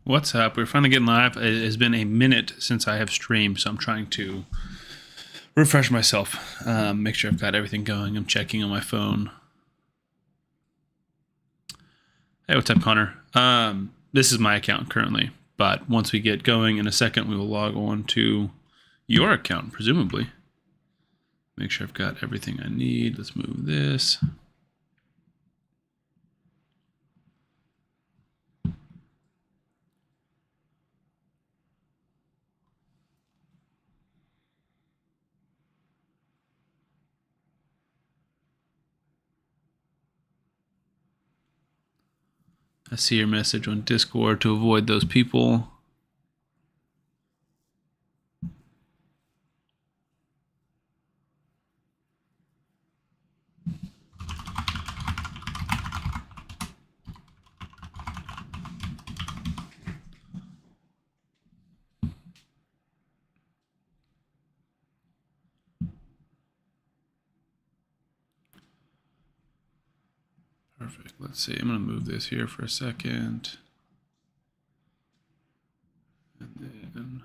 What's up? We're finally getting live. It has been a minute since I have streamed, so I'm trying to refresh myself, make sure I've got everything going. I'm checking on my phone. Hey, what's up, Connor? This is my account currently, but once we get going in a second, we will log on to your account, presumably. Make sure I've got everything I need. Let's move this. I see your message on Discord to avoid those people. Perfect. Let's see. I'm going to move this here for a second. And then...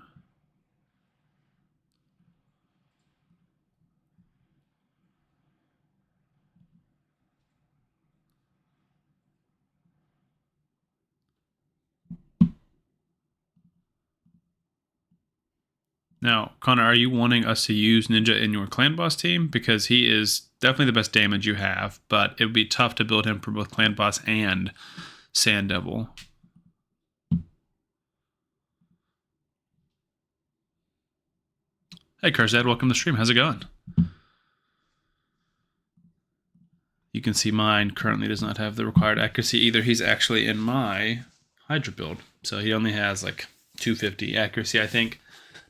Now, Connor, are you wanting us to use Ninja in your clan boss team? Because he is definitely the best damage you have, but it would be tough to build him for both clan boss and Sand Devil. Hey, Karzad, welcome to the stream. How's it going? You can see mine currently does not have the required accuracy either. He's actually in my Hydra build, so he only has like 250 accuracy, I think.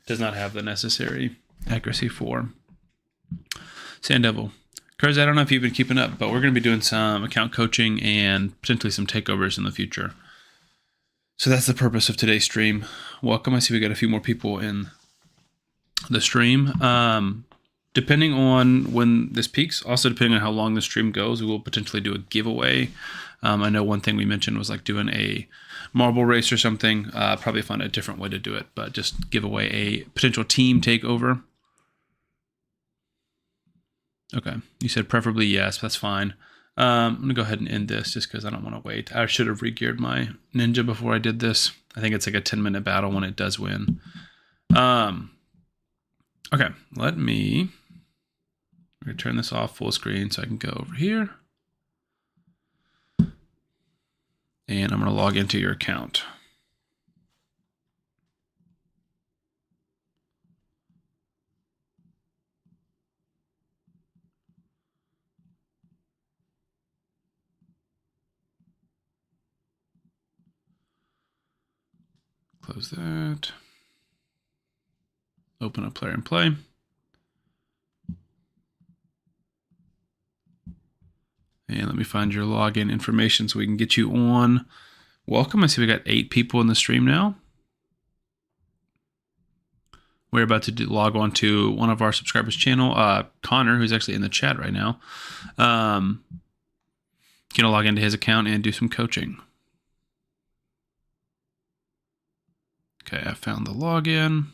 Does not have the necessary accuracy for Sand Devil. Kurz, I don't know if you've been keeping up, but we're going to be doing some account coaching and potentially some takeovers in the future. So that's the purpose of today's stream. Welcome. I see we got a few more people in the stream. Depending on when this peaks, also depending on how long the stream goes, we will potentially do a giveaway. I know one thing we mentioned was like doing a marble race or something. Probably find a different way to do it, but just give away a potential team takeover. Okay, you said preferably yes, that's fine. I'm gonna go ahead and end this just because I don't want to wait. I should have re-geared my ninja before I did this. I think it's like a 10-minute battle when it does win. Okay, let me... I'm going to turn this off full screen so I can go over here. And I'm going to log into your account. Close that. Open up Player and Play. And let me find your login information so we can get you on. Welcome. I see we got 8 people in the stream now. We're about to log on to one of our subscribers' channel. Connor, who's actually in the chat right now, going to log into his account and do some coaching. Okay, I found the login.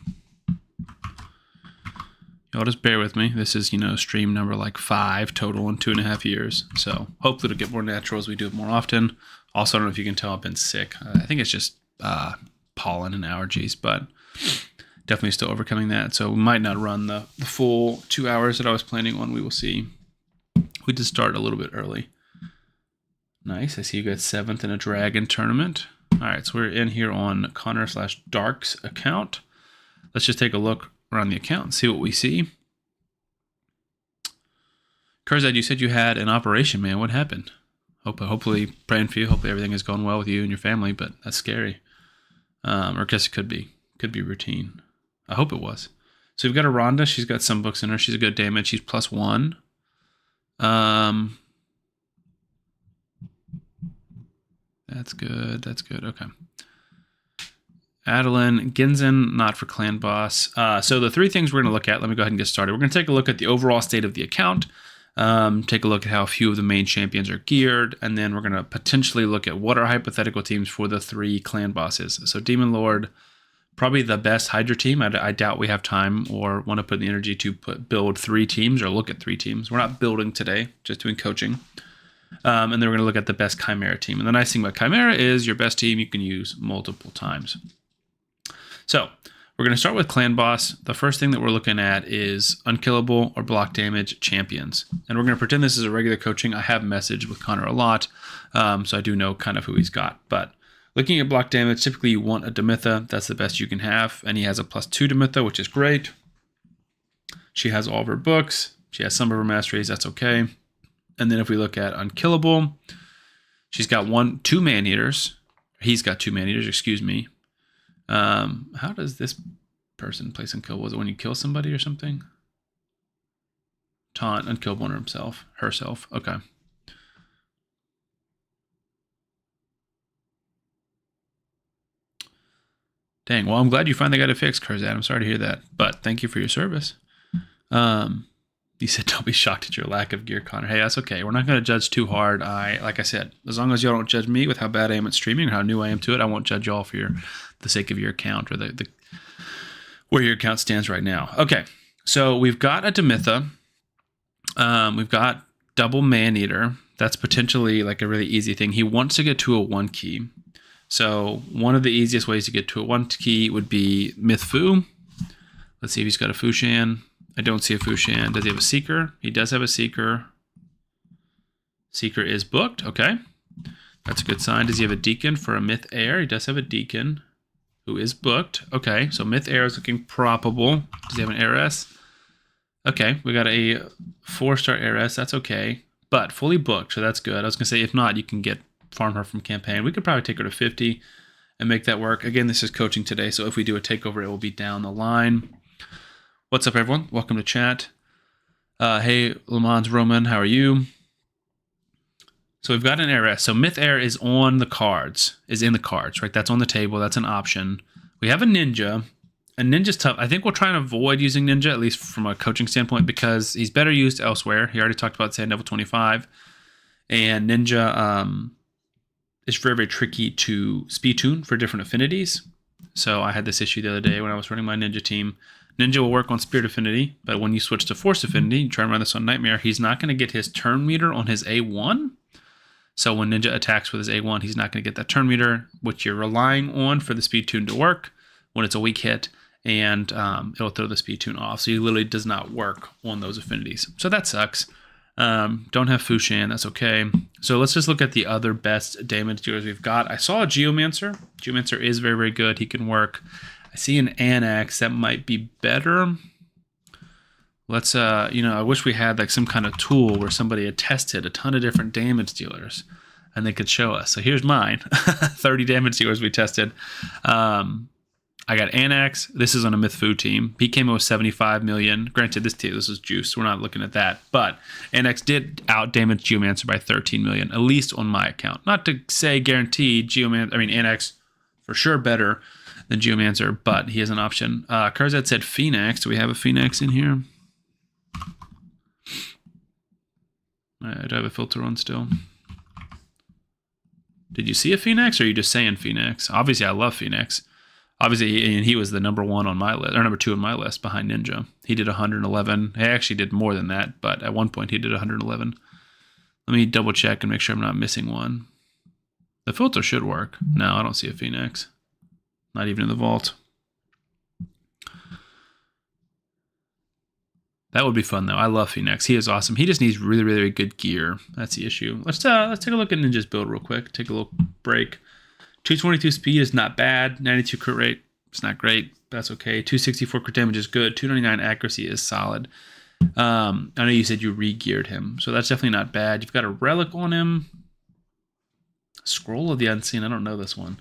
Y'all just bear with me. This is, stream number like 5 total in 2.5 years. So hopefully it'll get more natural as we do it more often. Also, I don't know if you can tell I've been sick. I think it's just pollen and allergies, but definitely still overcoming that. So we might not run the full 2 hours that I was planning on. We will see. We did start a little bit early. Nice. I see you got 7th in a dragon tournament. All right, so we're in here on Connor/Dark's account. Let's just take a look around the account and see what we see. Kurzad, you said you had an operation, man. What happened? Hopefully, praying for you. Hopefully everything is going well with you and your family, but that's scary. Or I guess it could be. Could be routine. I hope it was. So we've got a Rhonda. She's got some books in her. She's a good damage. She's +1. That's good. That's good. Okay. Adeline, Ginzen, not for clan boss. So the 3 things we're going to look at, let me go ahead and get started. We're going to take a look at the overall state of the account. Take a look at how a few of the main champions are geared, and then we're going to potentially look at what are hypothetical teams for the 3 clan bosses. So Demon Lord, probably the best Hydra team. I doubt we have time or want to put the energy to build 3 teams or look at 3 teams. We're not building today, just doing coaching. And then we're going to look at the best Chimera team. And the nice thing about Chimera is your best team you can use multiple times. So we're going to start with Clan Boss. The first thing that we're looking at is unkillable or block damage champions. And we're going to pretend this is a regular coaching. I have messaged with Connor a lot, so I do know kind of who he's got. But looking at block damage, typically you want a Demitha. That's the best you can have. And he has a +2 Demitha, which is great. She has all of her books. She has some of her masteries. That's okay. And then if we look at unkillable, she's got 2 man-eaters. He's got 2 man-eaters, excuse me. How does this person place unkillable? Is it when you kill somebody or something? Taunt, unkillable on herself. Okay. Dang, well, I'm glad you finally got it fixed, Kurzad. I'm sorry to hear that, but thank you for your service. You said don't be shocked at your lack of gear, Connor. Hey, that's okay. We're not going to judge too hard. Like I said, as long as y'all don't judge me with how bad I am at streaming or how new I am to it, I won't judge y'all for the sake of your account or the where your account stands right now. Okay, so we've got a Demitha. We've got double man-eater. That's potentially like a really easy thing. He wants to get to a 1 key. So one of the easiest ways to get to a 1 key would be Myth Fu. Let's see if he's got a Fushan. I don't see a Fushan. Does he have a Seeker? He does have a Seeker. Seeker is booked. Okay. That's a good sign. Does he have a Deacon for a Myth Heir? He does have a Deacon who is booked. Okay. So Myth Heir is looking probable. Does he have an Heiress? Okay. We got a 4-star Heiress. That's okay. But fully booked. So that's good. I was going to say, if not, you can farm her from campaign. We could probably take her to 50 and make that work. Again, this is coaching today. So if we do a takeover, it will be down the line. What's up, everyone? Welcome to chat. Hey, Le Mans Roman, how are you? So we've got an heiress. So Myth Heir is in the cards, right? That's on the table. That's an option. We have a ninja. And ninja's tough. I think we'll try and avoid using ninja, at least from a coaching standpoint, because he's better used elsewhere. He already talked about Sand Devil 25. And ninja is very, very tricky to speed tune for different affinities. So I had this issue the other day when I was running my ninja team. Ninja will work on Spirit Affinity, but when you switch to Force Affinity, you try and run this on Nightmare, he's not going to get his turn meter on his A1. So when Ninja attacks with his A1, he's not going to get that turn meter, which you're relying on for the speed tune to work when it's a weak hit, and it'll throw the speed tune off. So he literally does not work on those affinities. So that sucks. Don't have Fushan, that's okay. So let's just look at the other best damage dealers we've got. I saw a Geomancer. Geomancer is very, very good. He can work. I see an Annex that might be better. Let's, I wish we had like some kind of tool where somebody had tested a ton of different damage dealers and they could show us. So here's mine, 30 damage dealers we tested. I got Annex. This is on a Myth Fu team. He came in with 75 million. Granted, this is juice. We're not looking at that. But Annex did out damage Geomancer by 13 million, at least on my account. Not to say guaranteed Annex for sure better than Geomancer, but he has an option. Kurzad said Phoenix. Do we have a Phoenix in here? Do I have a filter on still? Did you see a Phoenix, or are you just saying Phoenix? Obviously, I love Phoenix. Obviously, he was the number 1 on my list, or number 2 on my list behind Ninja. He did 111. He actually did more than that, but at one point he did 111. Let me double check and make sure I'm not missing one. The filter should work. No, I don't see a Phoenix. Not even in the vault. That would be fun, though. I love Phoenix. He is awesome. He just needs really, really good gear. That's the issue. Let's take a look at Ninja's build real quick. Take a little break. 222 speed is not bad. 92 crit rate, it's not great. That's okay. 264 crit damage is good. 299 accuracy is solid. I know you said you re-geared him, so that's definitely not bad. You've got a relic on him. Scroll of the Unseen. I don't know this one.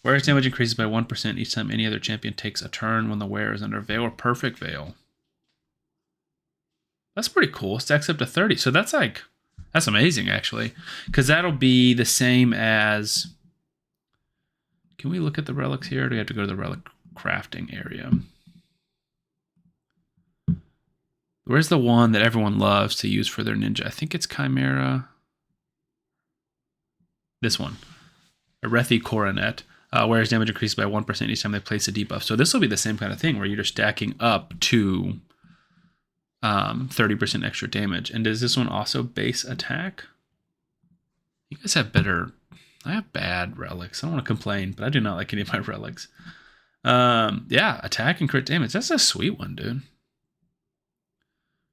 Wearer's damage increases by 1% each time any other champion takes a turn when the wearer is under Veil or Perfect Veil. That's pretty cool. Stacks up to 30. So that's amazing, actually. Because that'll be the same as... Can we look at the relics here, or do we have to go to the relic crafting area? Where's the one that everyone loves to use for their ninja? I think it's Chimera. This one. Arethi Coronet. Whereas damage increases by 1% each time they place a debuff. So this will be the same kind of thing where you're just stacking up to 30% extra damage. And does this one also base attack? You guys have better... I have bad relics. I don't want to complain, but I do not like any of my relics. Yeah, attack and crit damage. That's a sweet one, dude.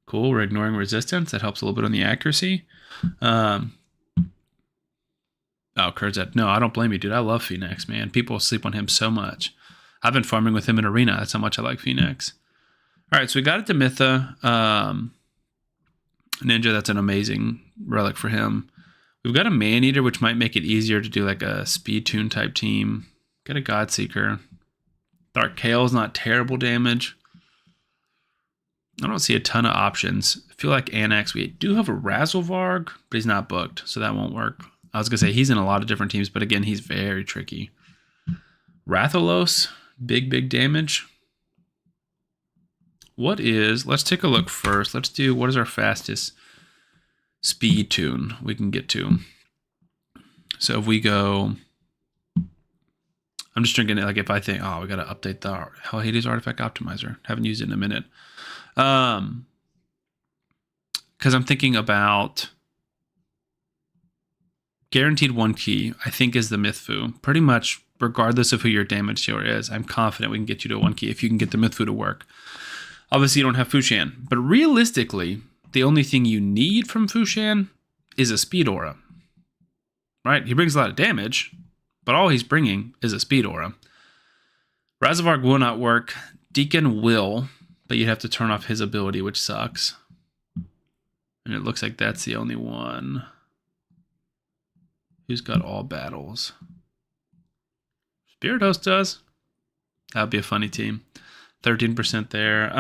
Cool, we're ignoring resistance. That helps a little bit on the accuracy. Oh, Kurzet. No, I don't blame you, dude. I love Phoenix, man. People sleep on him so much. I've been farming with him in Arena. That's how much I like Phoenix. All right, so we got it to Mytha. Ninja, that's an amazing relic for him. We've got a Man-Eater, which might make it easier to do like a Speed Tune type team. Got a Godseeker. Dark Kale's not terrible damage. I don't see a ton of options. I feel like Annex, we do have a Razzlevarg, but he's not booked, so that won't work. I was going to say he's in a lot of different teams, but again, he's very tricky. Rathalos, big damage. Let's take a look first. Let's do, what is our fastest speed tune we can get to? So if we go, I'm just drinking it like if I think, oh, we got to update the Hades Artifact Optimizer. Haven't used it in a minute. Because I'm thinking about guaranteed 1 key, I think is the Mythfu. Pretty much regardless of who your damage dealer is, I'm confident we can get you to 1 key if you can get the Mythfu to work. Obviously, you don't have Fushan, but realistically, the only thing you need from Fushan is a speed aura. Right? He brings a lot of damage, but all he's bringing is a speed aura. Razzlevarg will not work. Deacon will, but you'd have to turn off his ability, which sucks. And it looks like that's the only one. Who's got all battles? Spirit Host does. That would be a funny team. 13% there.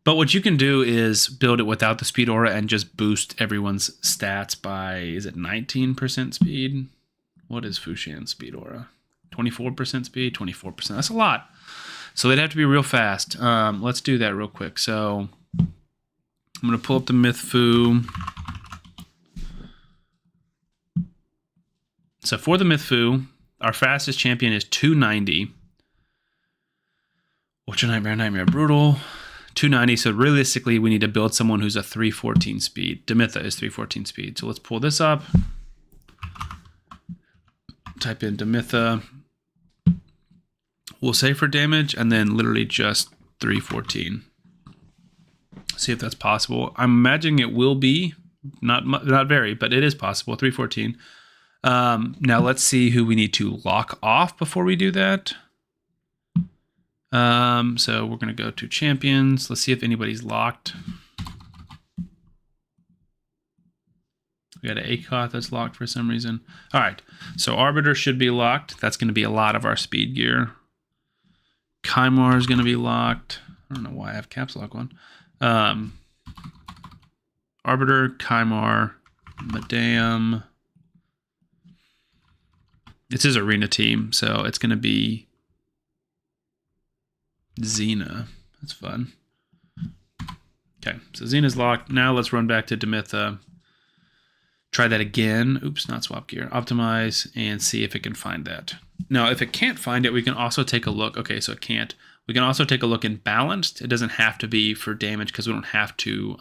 But what you can do is build it without the speed aura and just boost everyone's stats by, is it 19% speed? What is Fushan's speed aura? 24% speed? 24%. That's a lot. So they'd have to be real fast. Let's do that real quick. So I'm going to pull up the Mythfu. So for the Mythfu, our fastest champion is 290. What's your Nightmare Brutal? 290. So realistically, we need to build someone who's a 314 speed. Demitha is 314 speed. So let's pull this up. Type in Demitha. We'll say for damage, and then literally just 314. See if that's possible. I'm imagining it will be. Not very, but it is possible. 314. Now let's see who we need to lock off before we do that. So we're going to go to champions. Let's see if anybody's locked. We got an Akoth that's locked for some reason. All right. So Arbiter should be locked. That's going to be a lot of our speed gear. Kymar is going to be locked. I don't know why I have caps lock on. Arbiter, Kymar, Madame. It's his arena team, so it's going to be Xena. That's fun. Okay, so Xena's locked. Now let's run back to Demitha. Try that again. Oops, not swap gear. Optimize and see if it can find that. Now, if it can't find it, we can also take a look. Okay, so it can't. We can also take a look in balanced. It doesn't have to be for damage because we don't have to.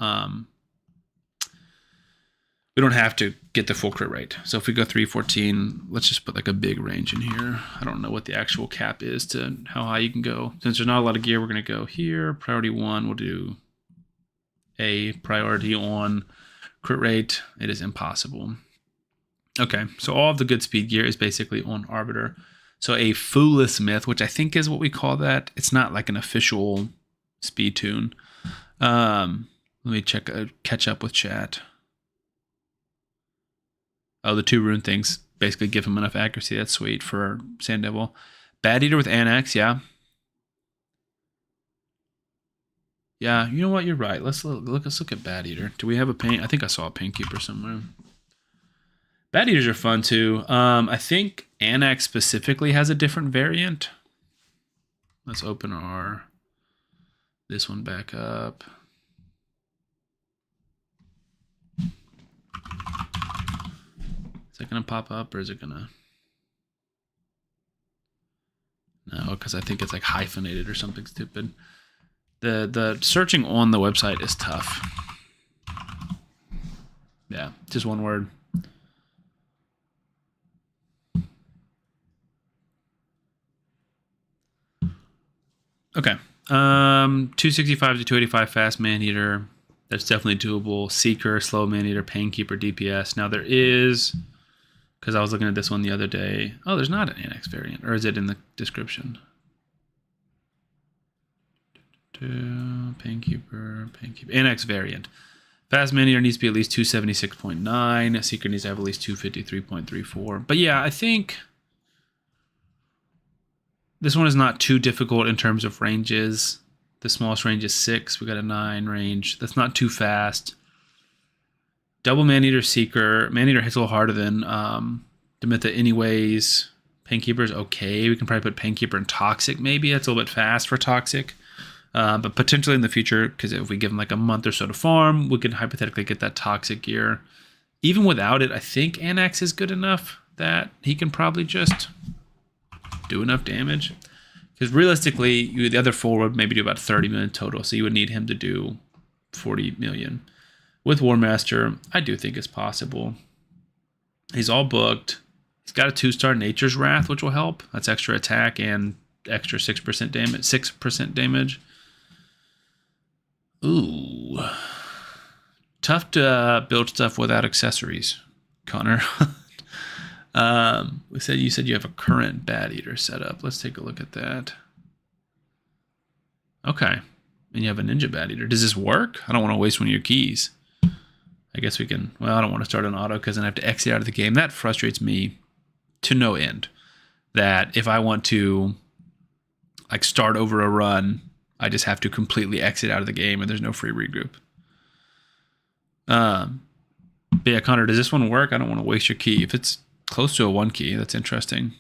We don't have to get the full crit rate. So if we go 314, let's just put like a big range in here. I don't know what the actual cap is to how high you can go. Since there's not a lot of gear, we're going to go here. Priority 1, we'll do a priority on crit rate. It is impossible. Okay, so all of the good speed gear is basically on Arbiter. So a Fooless Myth, which I think is what we call that. It's not like an official speed tune. Let me check, catch up with chat. Oh, the 2 rune things basically give him enough accuracy. That's sweet for Sand Devil. Bad Eater with Annex, yeah. Yeah, you know what? You're right. Let's look at Bad Eater. Do we have a paint? I think I saw a Paint Keeper somewhere. Bad Eaters are fun too. I think Annex specifically has a different variant. Let's open this one back up. Is it going to pop up or is it going to? No, because I think it's like hyphenated or something stupid. The searching on the website is tough. Yeah, just one word. Okay. 265 to 285 fast Maneater. That's definitely doable. Seeker, slow Maneater, Painkeeper, DPS. Now there is, because I was looking at this one the other day. Oh, there's not an annex variant, or is it in the description? Painkeeper. Annex variant. Fast Maneater needs to be at least 276.9. Seeker needs to have at least 253.34. But yeah, I think this one is not too difficult in terms of ranges. The smallest range is 6. We got a 9 range. That's not too fast. Double Maneater, Seeker. Maneater hits a little harder than Demitha anyways. Painkeeper is okay. We can probably put Painkeeper in Toxic maybe. That's a little bit fast for Toxic. But potentially in the future, because if we give him like a month or so to farm, we can hypothetically get that Toxic gear. Even without it, I think Annex is good enough that he can probably just do enough damage. Because realistically, the other 4 would maybe do about 30 million total, so you would need him to do 40 million. With War Master, I do think it's possible. He's all booked. He's got a 2-star Nature's Wrath, which will help. That's extra attack and extra 6% damage. 6% damage. Ooh. Tough to build stuff without accessories, Connor. You said you have a current Bat Eater set up. Let's take a look at that. Okay. And you have a Ninja Bat Eater. Does this work? I don't want to waste one of your keys. I guess we can... Well, I don't want to start an auto because then I have to exit out of the game. That frustrates me to no end. That if I want to like start over a run, I just have to completely exit out of the game and there's no free regroup. But yeah, Connor, does this one work? I don't want to waste your key. If it's close to a 1 key, that's interesting.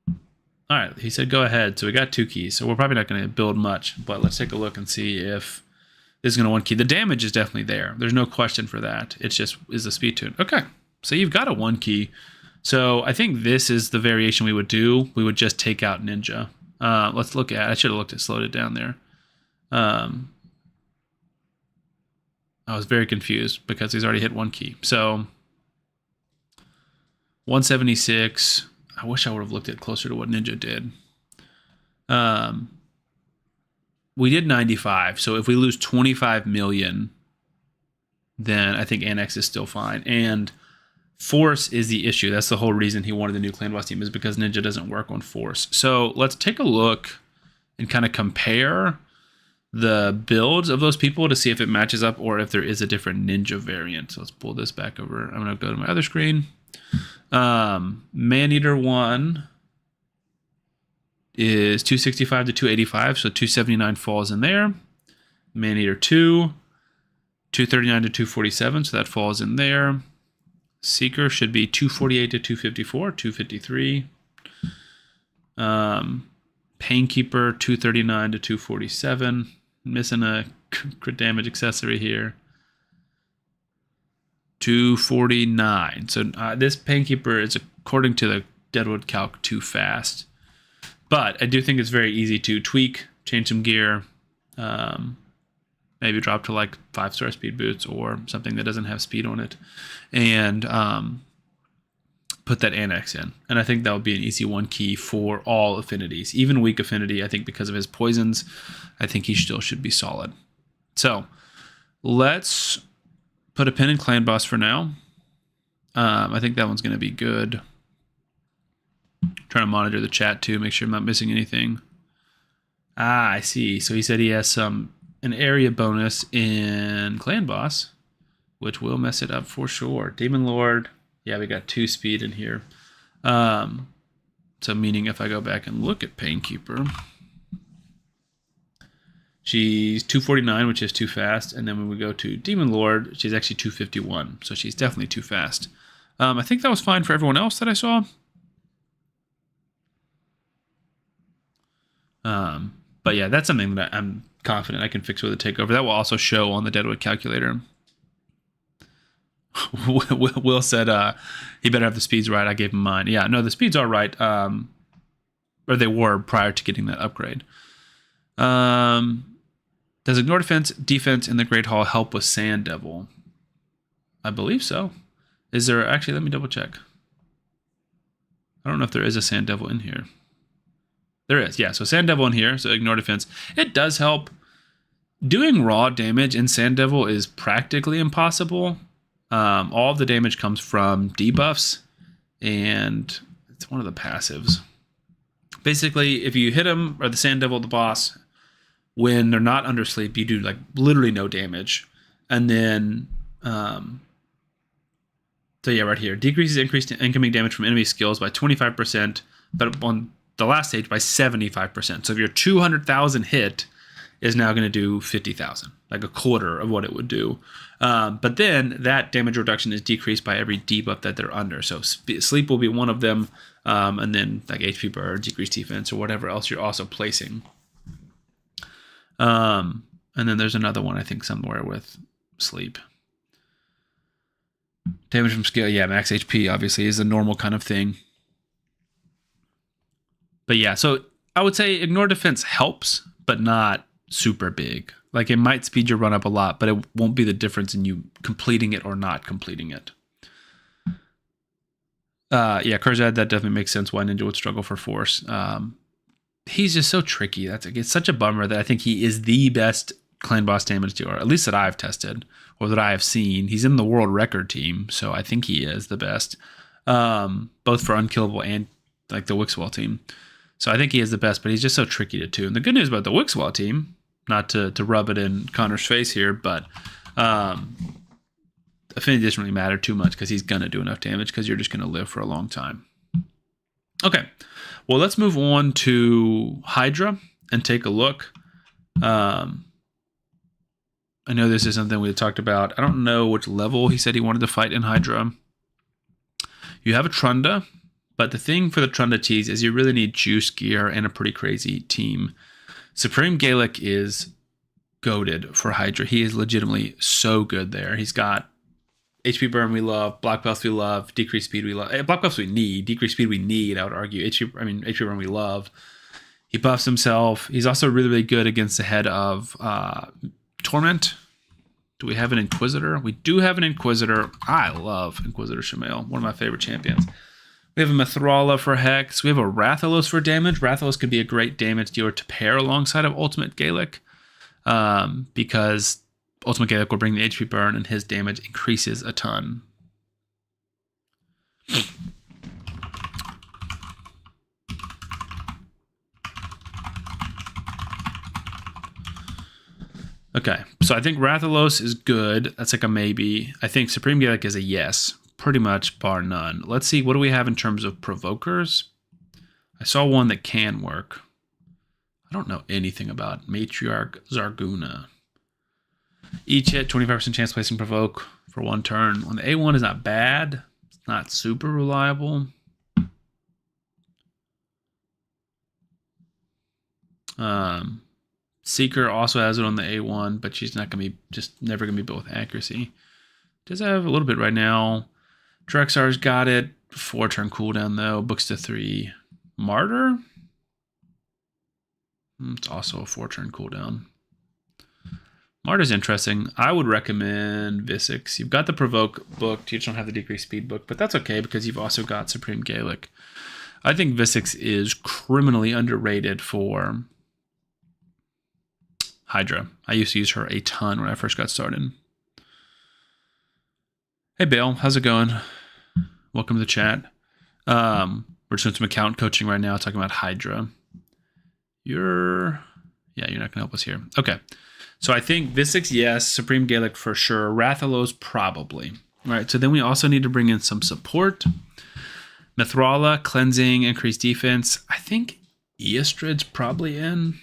All right, he said go ahead. So we got 2 keys. So we're probably not going to build much, but let's take a look and see if this is going to 1 key. The damage is definitely there. There's no question for that. It's just, is the speed tune. Okay, so you've got a 1 key. So I think this is the variation we would do. We would just take out Ninja. Let's look at, I should have looked at, slowed it down there. I was very confused because he's already hit 1 key. So 176. I wish I would have looked at closer to what Ninja did. We did 95. So if we lose 25 million, then I think Annex is still fine. And Force is the issue. That's the whole reason he wanted the new Clan Boss team, is because Ninja doesn't work on Force. So let's take a look and kind of compare the builds of those people to see if it matches up or if there is a different Ninja variant. So let's pull this back over. I'm going to go to my other screen. Maneater 1 is 265 to 285, so 279 falls in there. Maneater 2, 239 to 247, so that falls in there. Seeker should be 248 to 254, 253. Painkeeper 239 to 247. Missing a crit damage accessory here. 249. So this Painkeeper is, according to the Deadwood calc, too fast. But I do think it's very easy to tweak, change some gear, maybe drop to like 5-star speed boots or something that doesn't have speed on it, and put that Annex in. And I think that would be an easy 1 key for all affinities. Even weak affinity, I think because of his poisons, I think he still should be solid. So let's put a pin in Clan Boss for now. I think that one's going to be good. Trying to monitor the chat too, make sure I'm not missing anything. I see. So he said he has an area bonus in Clan Boss, which will mess it up for sure. Demon Lord. Yeah, we got 2 speed in here. So meaning if I go back and look at Painkeeper, she's 249, which is too fast. And then when we go to Demon Lord, she's actually 251. So she's definitely too fast. I think that was fine for everyone else that I saw. But yeah, that's something that I'm confident I can fix with a takeover. That will also show on the Deadwood calculator. Will said he better have the speeds right. I gave him mine. Yeah, no, the speeds are right. Or they were prior to getting that upgrade. Does ignore defense in the Great Hall help with Sand Devil? I believe so. Is there actually? Let me double check. I don't know if there is a Sand Devil in here. There is, yeah. So Sand Devil in here. So ignore defense. It does help. Doing raw damage in Sand Devil is practically impossible. All of the damage comes from debuffs, and it's one of the passives. Basically, if you hit him or the Sand Devil, the boss, when they're not under sleep, you do like literally no damage. And then, so yeah, right here, decreases increased incoming damage from enemy skills by 25%, but on the last stage by 75%. So if your 200,000 hit is now going to do 50,000, like a quarter of what it would do. But then that damage reduction is decreased by every debuff that they're under. So sleep will be one of them, and then like HP burn, decreased defense, or whatever else you're also placing. And then there's another one I think somewhere with sleep. Damage from skill, yeah, max HP obviously is a normal kind of thing. But yeah, so I would say ignore defense helps, but not super big. Like it might speed your run up a lot, but it won't be the difference in you completing it or not completing it. Yeah, Kurzad, that definitely makes sense why Ninja would struggle for force. He's just so tricky. It's such a bummer that I think he is the best clan boss damage dealer, at least that I've tested or that I have seen. He's in the world record team, so I think he is the best, both for Unkillable and like the Wixwell team. So I think he is the best, but he's just so tricky to tune. The good news about the Wixwell team, not to rub it in Connor's face here, but affinity doesn't really matter too much because he's going to do enough damage because you're just going to live for a long time. Okay, well, let's move on to Hydra and take a look. I know this is something we talked about. I don't know which level he said he wanted to fight in Hydra. You have a Trunda, but the thing for the Trunda tease is you really need juice gear and a pretty crazy team. Supreme Gaelic is goated for Hydra. He is legitimately so good there. He's got HP burn we love, block buffs we love, decreased speed we love. Block buffs we need, decreased speed we need, I would argue. HP burn we love. He buffs himself. He's also really, really good against the head of Torment. Do we have an Inquisitor? We do have an Inquisitor. I love Inquisitor Shamail, one of my favorite champions. We have a Mithrala for Hex. We have a Rathalos for damage. Rathalos could be a great damage dealer to pair alongside of Ultimate Gaelic, because Ultimate Gaelic will bring the HP burn and his damage increases a ton. Okay, so I think Rathalos is good. That's like a maybe. I think Supreme Gaelic is a yes, pretty much bar none. Let's see, what do we have in terms of provokers? I saw one that can work. I don't know anything about Matriarch Zarguna. Each hit, 25% chance placing provoke for one turn. When the A1 is not bad, it's not super reliable. Seeker also has it on the A1, but she's not going to be, just never going to be built with accuracy. Does have a little bit right now. Drexar's got it. 4-turn cooldown though. Books to 3. Martyr? It's also a 4-turn cooldown. Martyr's interesting. I would recommend Visix. You've got the Provoke book. You just don't have the Decreased Speed book, but that's okay because you've also got Supreme Gaelic. I think Visix is criminally underrated for Hydra. I used to use her a ton when I first got started. Hey, Bale. How's it going? Welcome to the chat. We're just doing some account coaching right now, talking about Hydra. You're not going to help us here. Okay. So I think Visix, yes. Supreme Gaelic for sure. Rathalos, probably. All right. So then we also need to bring in some support. Mithrala, cleansing, increased defense. I think Eastrid's probably in.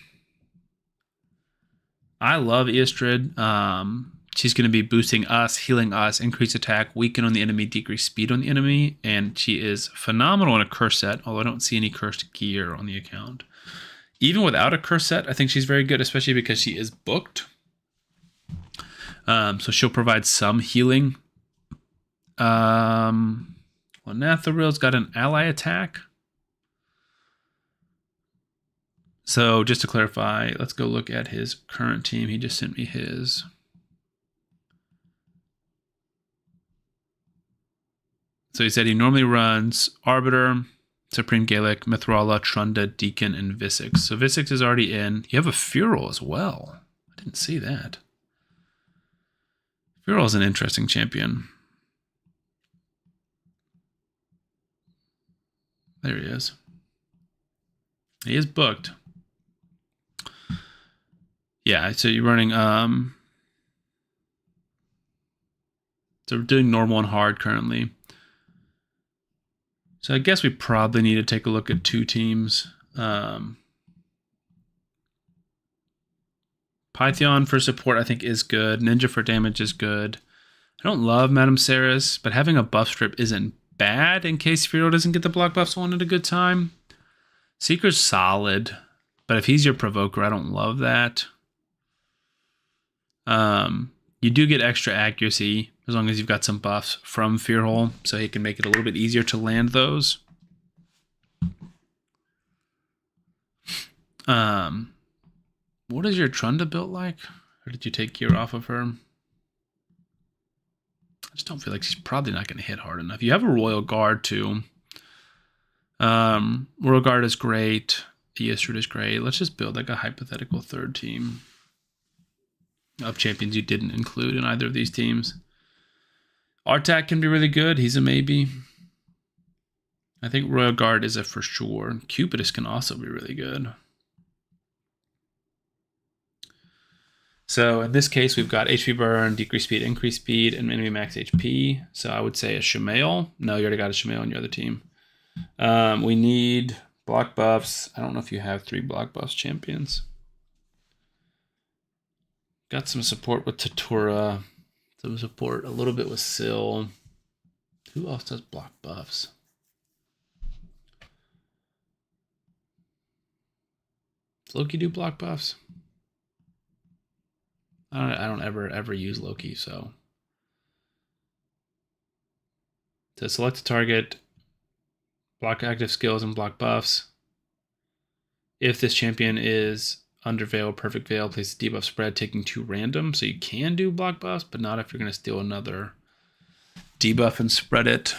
I love Eastrid. She's going to be boosting us, healing us, increase attack, weaken on the enemy, decrease speed on the enemy, and she is phenomenal in a curse set, although I don't see any cursed gear on the account. Even without a curse set, I think she's very good, especially because she is booked. So she'll provide some healing Well, Natharil's got an ally attack. So just to clarify, let's go look at his current team. He just sent me his. So he said he normally runs Arbiter, Supreme Gaelic, Mithrala, Trunda, Deacon, and Visix. So Visix is already in. You have a Feral as well. I didn't see that. Feral is an interesting champion. There he is. He is booked. Yeah, so you're running so we're doing normal and hard currently. So I guess we probably need to take a look at two teams. Python for support I think is good. Ninja for damage is good. I don't love Madame Saris, but having a buff strip isn't bad in case Feral doesn't get the block buffs on at a good time. Seeker's solid, but if he's your provoker, I don't love that. You do get extra accuracy as long as you've got some buffs from Fearhole, so he can make it a little bit easier to land those. What is your Trunda built like? Or did you take gear off of her? I just don't feel like she's probably not going to hit hard enough. You have a Royal Guard too. Royal Guard is great. Eastrid is great. Let's just build like a hypothetical third team of champions you didn't include in either of these teams. Artak can be really good. He's a maybe. I think Royal Guard is a for sure. Cupidus can also be really good. So in this case, we've got HP burn, decrease speed, increase speed, and enemy max HP. So I would say a Shamail. No, you already got a Shamail on your other team. We need block buffs. I don't know if you have 3 block buffs champions. Got some support with Tatura. Some support a little bit with Syl. Who else does block buffs? Does Loki do block buffs? I don't ever use Loki, so. To select a target, block active skills and block buffs. If this champion is under Veil, Perfect Veil, place a debuff spread, taking 2 random. So you can do block buffs, but not if you're going to steal another debuff and spread it.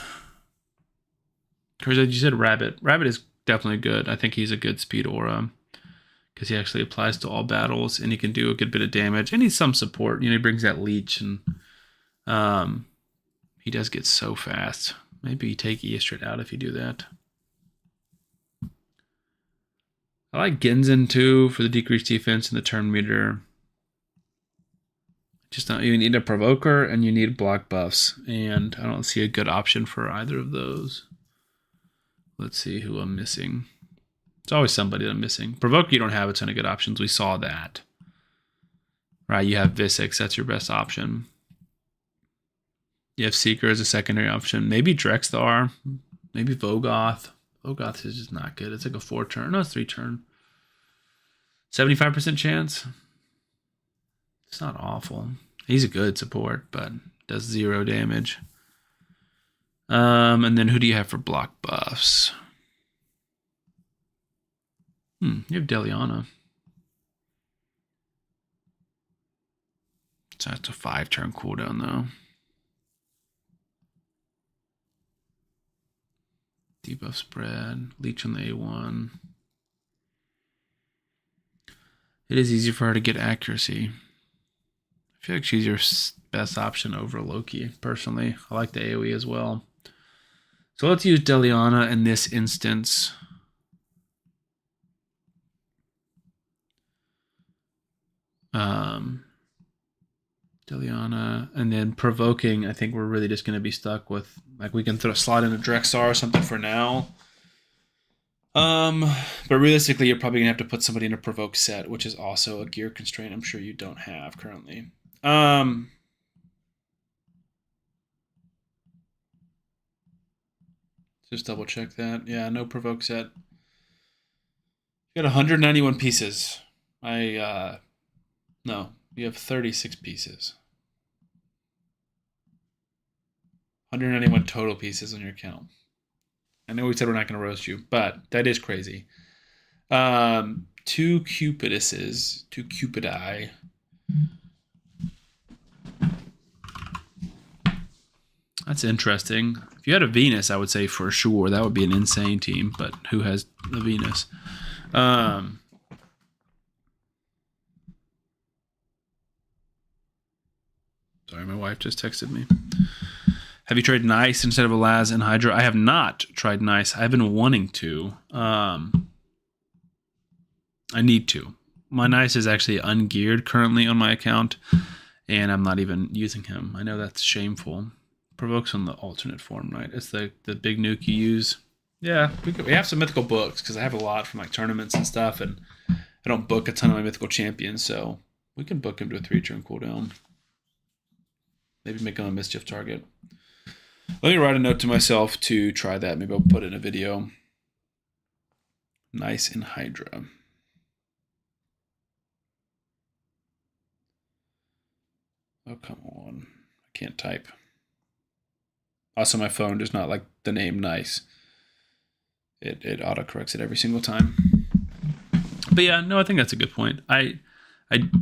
Because you said Rabbit. Rabbit is definitely good. I think he's a good speed aura. Because he actually applies to all battles, and he can do a good bit of damage. And he's some support. You know, he brings that leech, and he does get so fast. Maybe you take Eastrid out if you do that. I like Genzen too for the decreased defense and the turn meter. Just don't, you need a provoker and you need block buffs, and I don't see a good option for either of those. Let's see who I'm missing. It's always somebody that I'm missing. Provoker, you don't have a ton of good options. We saw that. Right, you have Visix. That's your best option. You have Seeker as a secondary option. Maybe Drexthar. Maybe Vogoth. Vogoth is just not good. It's like a 4-turn. No, it's 3-turn. 75% chance. It's not awful. He's a good support, but does 0 damage. And then who do you have for block buffs? You have Deliana. So that's a 5-turn cooldown, though. Debuff spread. Leech on the A1. It is easy for her to get accuracy. I feel like she's your best option over Loki, personally. I like the AoE as well. So let's use Deliana in this instance. Deliana, and then provoking. I think we're really just going to be stuck with, like, we can slot in a Drexar or something for now. But realistically, you're probably gonna have to put somebody in a provoke set, which is also a gear constraint I'm sure you don't have currently. Just double check that. Yeah, no provoke set. You got 191 pieces. No, you have 36 pieces. 191 total pieces on your account. I know we said we're not going to roast you, but that is crazy. 2 Cupiduses, 2 Cupidi. That's interesting. If you had a Venus, I would say for sure that would be an insane team. But who has the Venus? Sorry, my wife just texted me. Have you tried Nice instead of a Laz and Hydra? I have not tried Nice. I've been wanting to. I need to. My Nice is actually ungeared currently on my account, and I'm not even using him. I know that's shameful. Provokes on the alternate form, right? It's the big nuke you use. Yeah, we have some mythical books because I have a lot from like tournaments and stuff, and I don't book a ton of my mythical champions, so we can book him to a 3-turn cooldown. Maybe make him a mischief target. Let me write a note to myself to try that. Maybe I'll put it in a video. Nice in Hydra. Oh, come on. I can't type. Also, my phone does not like the name Nice. It autocorrects it every single time. But yeah, no, I think that's a good point.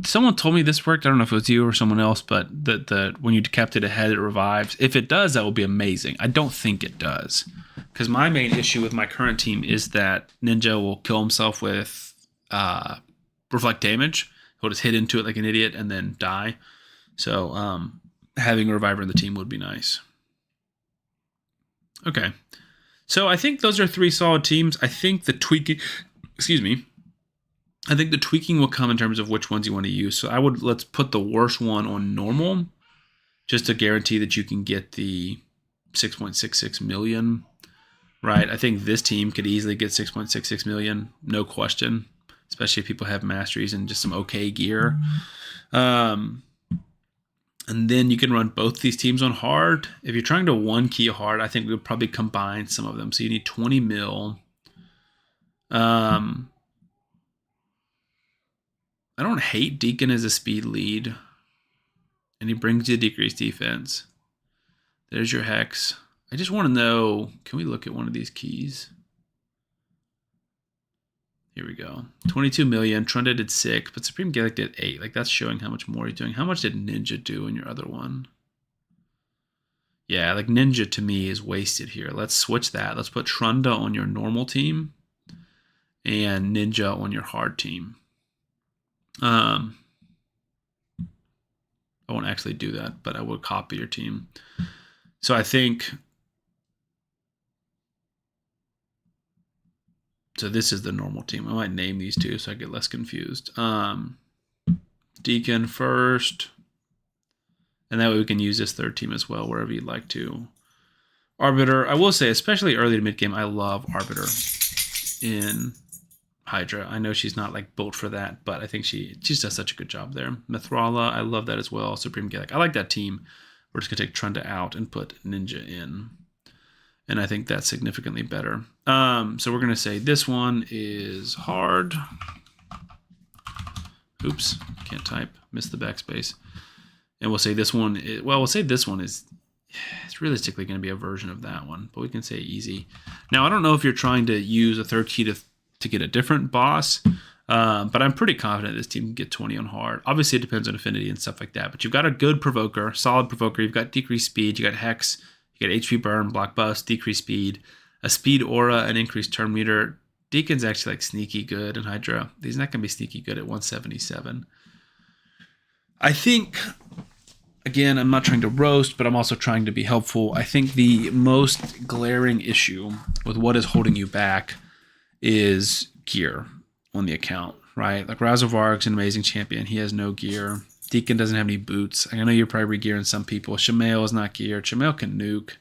Someone told me this worked. I don't know if it was you or someone else, but that when you decapitate a head, it revives. If it does, that will be amazing. I don't think it does, because my main issue with my current team is that Ninja will kill himself with reflect damage. He'll just hit into it like an idiot and then die. So having a reviver in the team would be nice. Okay, so I think those are 3 solid teams. I think the tweaking, I think the tweaking will come in terms of which ones you want to use. So let's put the worst one on normal, just to guarantee that you can get the 6.66 million, right? I think this team could easily get 6.66 million, no question, especially if people have masteries and just some okay gear. And then you can run both these teams on hard. If you're trying to 1-key hard, I think we'll probably combine some of them. So you need 20 mil. I don't hate Deacon as a speed lead. And he brings you decreased defense. There's your Hex. I just want to know, can we look at one of these keys? Here we go. 22 million. Trunda did 6, but Supreme Gallic did 8. Like, that's showing how much more he's doing. How much did Ninja do in your other one? Yeah, like Ninja to me is wasted here. Let's switch that. Let's put Trunda on your normal team and Ninja on your hard team. I won't actually do that, but I will copy your team. So I think... So this is the normal team. I might name these two so I get less confused. Deacon first. And that way we can use this third team as well, wherever you'd like to. Arbiter. I will say, especially early to mid-game, I love Arbiter in Hydra. I know she's not like built for that, but I think she does such a good job there. Mithrala, I love that as well. Supreme Gallic. I like that team. We're just going to take Trunda out and put Ninja in. And I think that's significantly better. So we're going to say this one is hard. Oops, can't type. Missed the backspace. And we'll say this one is, well, we'll say this one is, it's realistically going to be a version of that one. But we can say easy. Now, I don't know if you're trying to use a third key to get a different boss. But I'm pretty confident this team can get 20 on hard. Obviously, it depends on affinity and stuff like that. But you've got a good provoker, solid provoker. You've got decreased speed. You got Hex. You got HP burn, block bust, decreased speed, a speed aura, an increased turn meter. Deacon's actually like sneaky good in Hydra. He's not going to be sneaky good at 177. I think, again, I'm not trying to roast, but I'm also trying to be helpful. I think the most glaring issue with what is holding you back is gear on the account, right? Like Razovarg's an amazing champion. He has no gear. Deacon doesn't have any boots. I know you're probably gearing some people. Shamail is not geared. Shamail can nuke.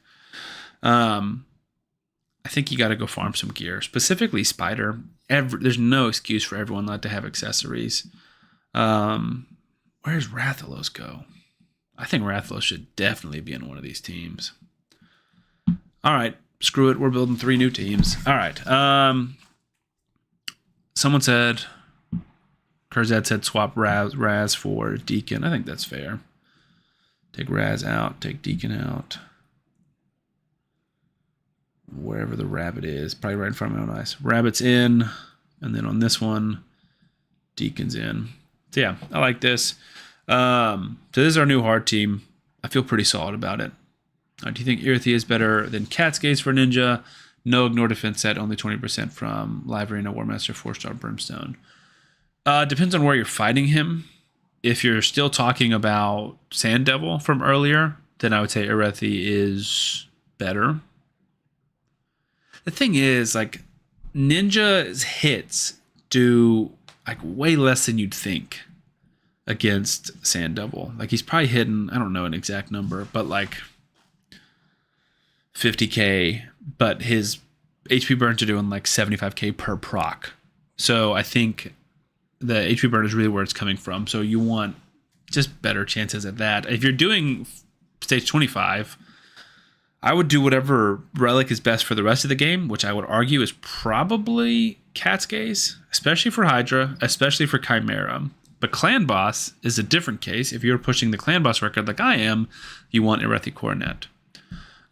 I think you got to go farm some gear. Specifically Spider. There's no excuse for everyone not to have accessories. Where's Rathalos go? I think Rathalos should definitely be in one of these teams. All right. Screw it. We're building 3 new teams. All right. Someone said... Kurzad said swap Raz for Deacon. I think that's fair. Take Raz out. Take Deacon out. wherever the rabbit is, probably right in front of my own eyes. Rabbit's in, and then on this one, Deacon's in. So yeah, I like this. So this is our new hard team. I feel pretty solid about it. Do you think Irithy is better than Cat's Gaze for Ninja? No ignore defense set, only 20% from Live Arena Warmaster 4-star Brimstone. Depends on where you're fighting him. If you're still talking about Sand Devil from earlier, then I would say Irithy is better. The thing is, like, Ninja's hits do like way less than you'd think against Sand Devil. Like, he's probably hitting, I don't know an exact number, but like 50k, but his HP burns are doing like 75k per proc. So I think the HP burn is really where it's coming from. So you want just better chances at that. If you're doing stage 25, I would do whatever relic is best for the rest of the game, which I would argue is probably Cat's Gaze, especially for Hydra, especially for Chimera. But Clan Boss is a different case. If you're pushing the Clan Boss record like I am, you want Irithy Coronet.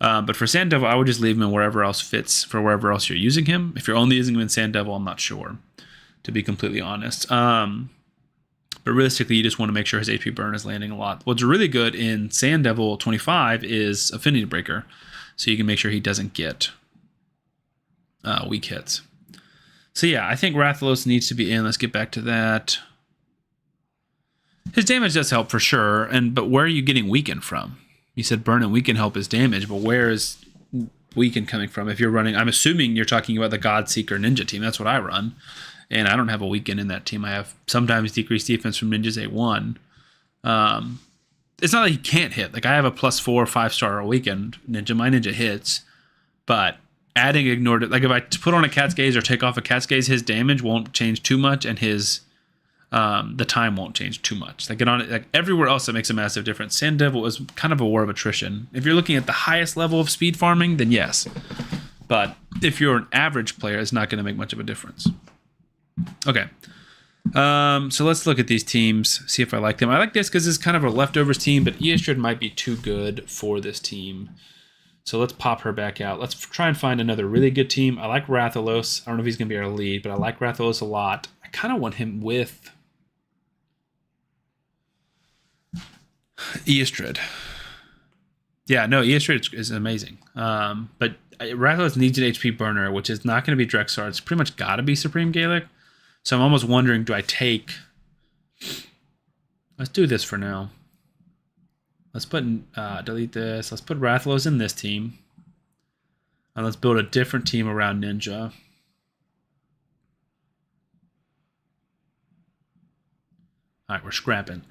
But for Sand Devil, I would just leave him in wherever else fits for wherever else you're using him. If you're only using him in Sand Devil, I'm not sure, to be completely honest. But realistically, you just want to make sure his HP burn is landing a lot. What's really good in Sand Devil 25 is Affinity Breaker, so you can make sure he doesn't get weak hits. So yeah, I think Rathalos needs to be in. Let's get back to that. His damage does help for sure, but where are you getting weakened from? You said burn and weaken help his damage, but where is weaken coming from? If you're running, I'm assuming you're talking about the Godseeker Ninja team. That's what I run. And I don't have a weaken in that team. I have sometimes decreased defense from Ninja's A1. It's not like he can't hit. Like, I have a +4 5-star weakened Ninja. My Ninja hits. But adding ignored it. Like, if I put on a Cat's Gaze or take off a Cat's Gaze, his damage won't change too much, and his the time won't change too much. Like everywhere else, it makes a massive difference. Sand Devil is kind of a war of attrition. If you're looking at the highest level of speed farming, then yes. But if you're an average player, it's not going to make much of a difference. Okay. So let's look at these teams, see if I like them. I like this because it's kind of a leftovers team, but Eastrid might be too good for this team. So let's pop her back out. Let's try and find another really good team. I like Rathalos. I don't know if he's going to be our lead, but I like Rathalos a lot. I kind of want him with Eastrid. Yeah, no, Eastrid is amazing. But Rathalos needs an HP burner, which is not going to be Drexar. It's pretty much got to be Supreme Gaelic. So I'm almost wondering, do I take... Let's do this for now. Let's put... delete this. Let's put Rathalos in this team. And let's build a different team around Ninja. All right, we're scrapping.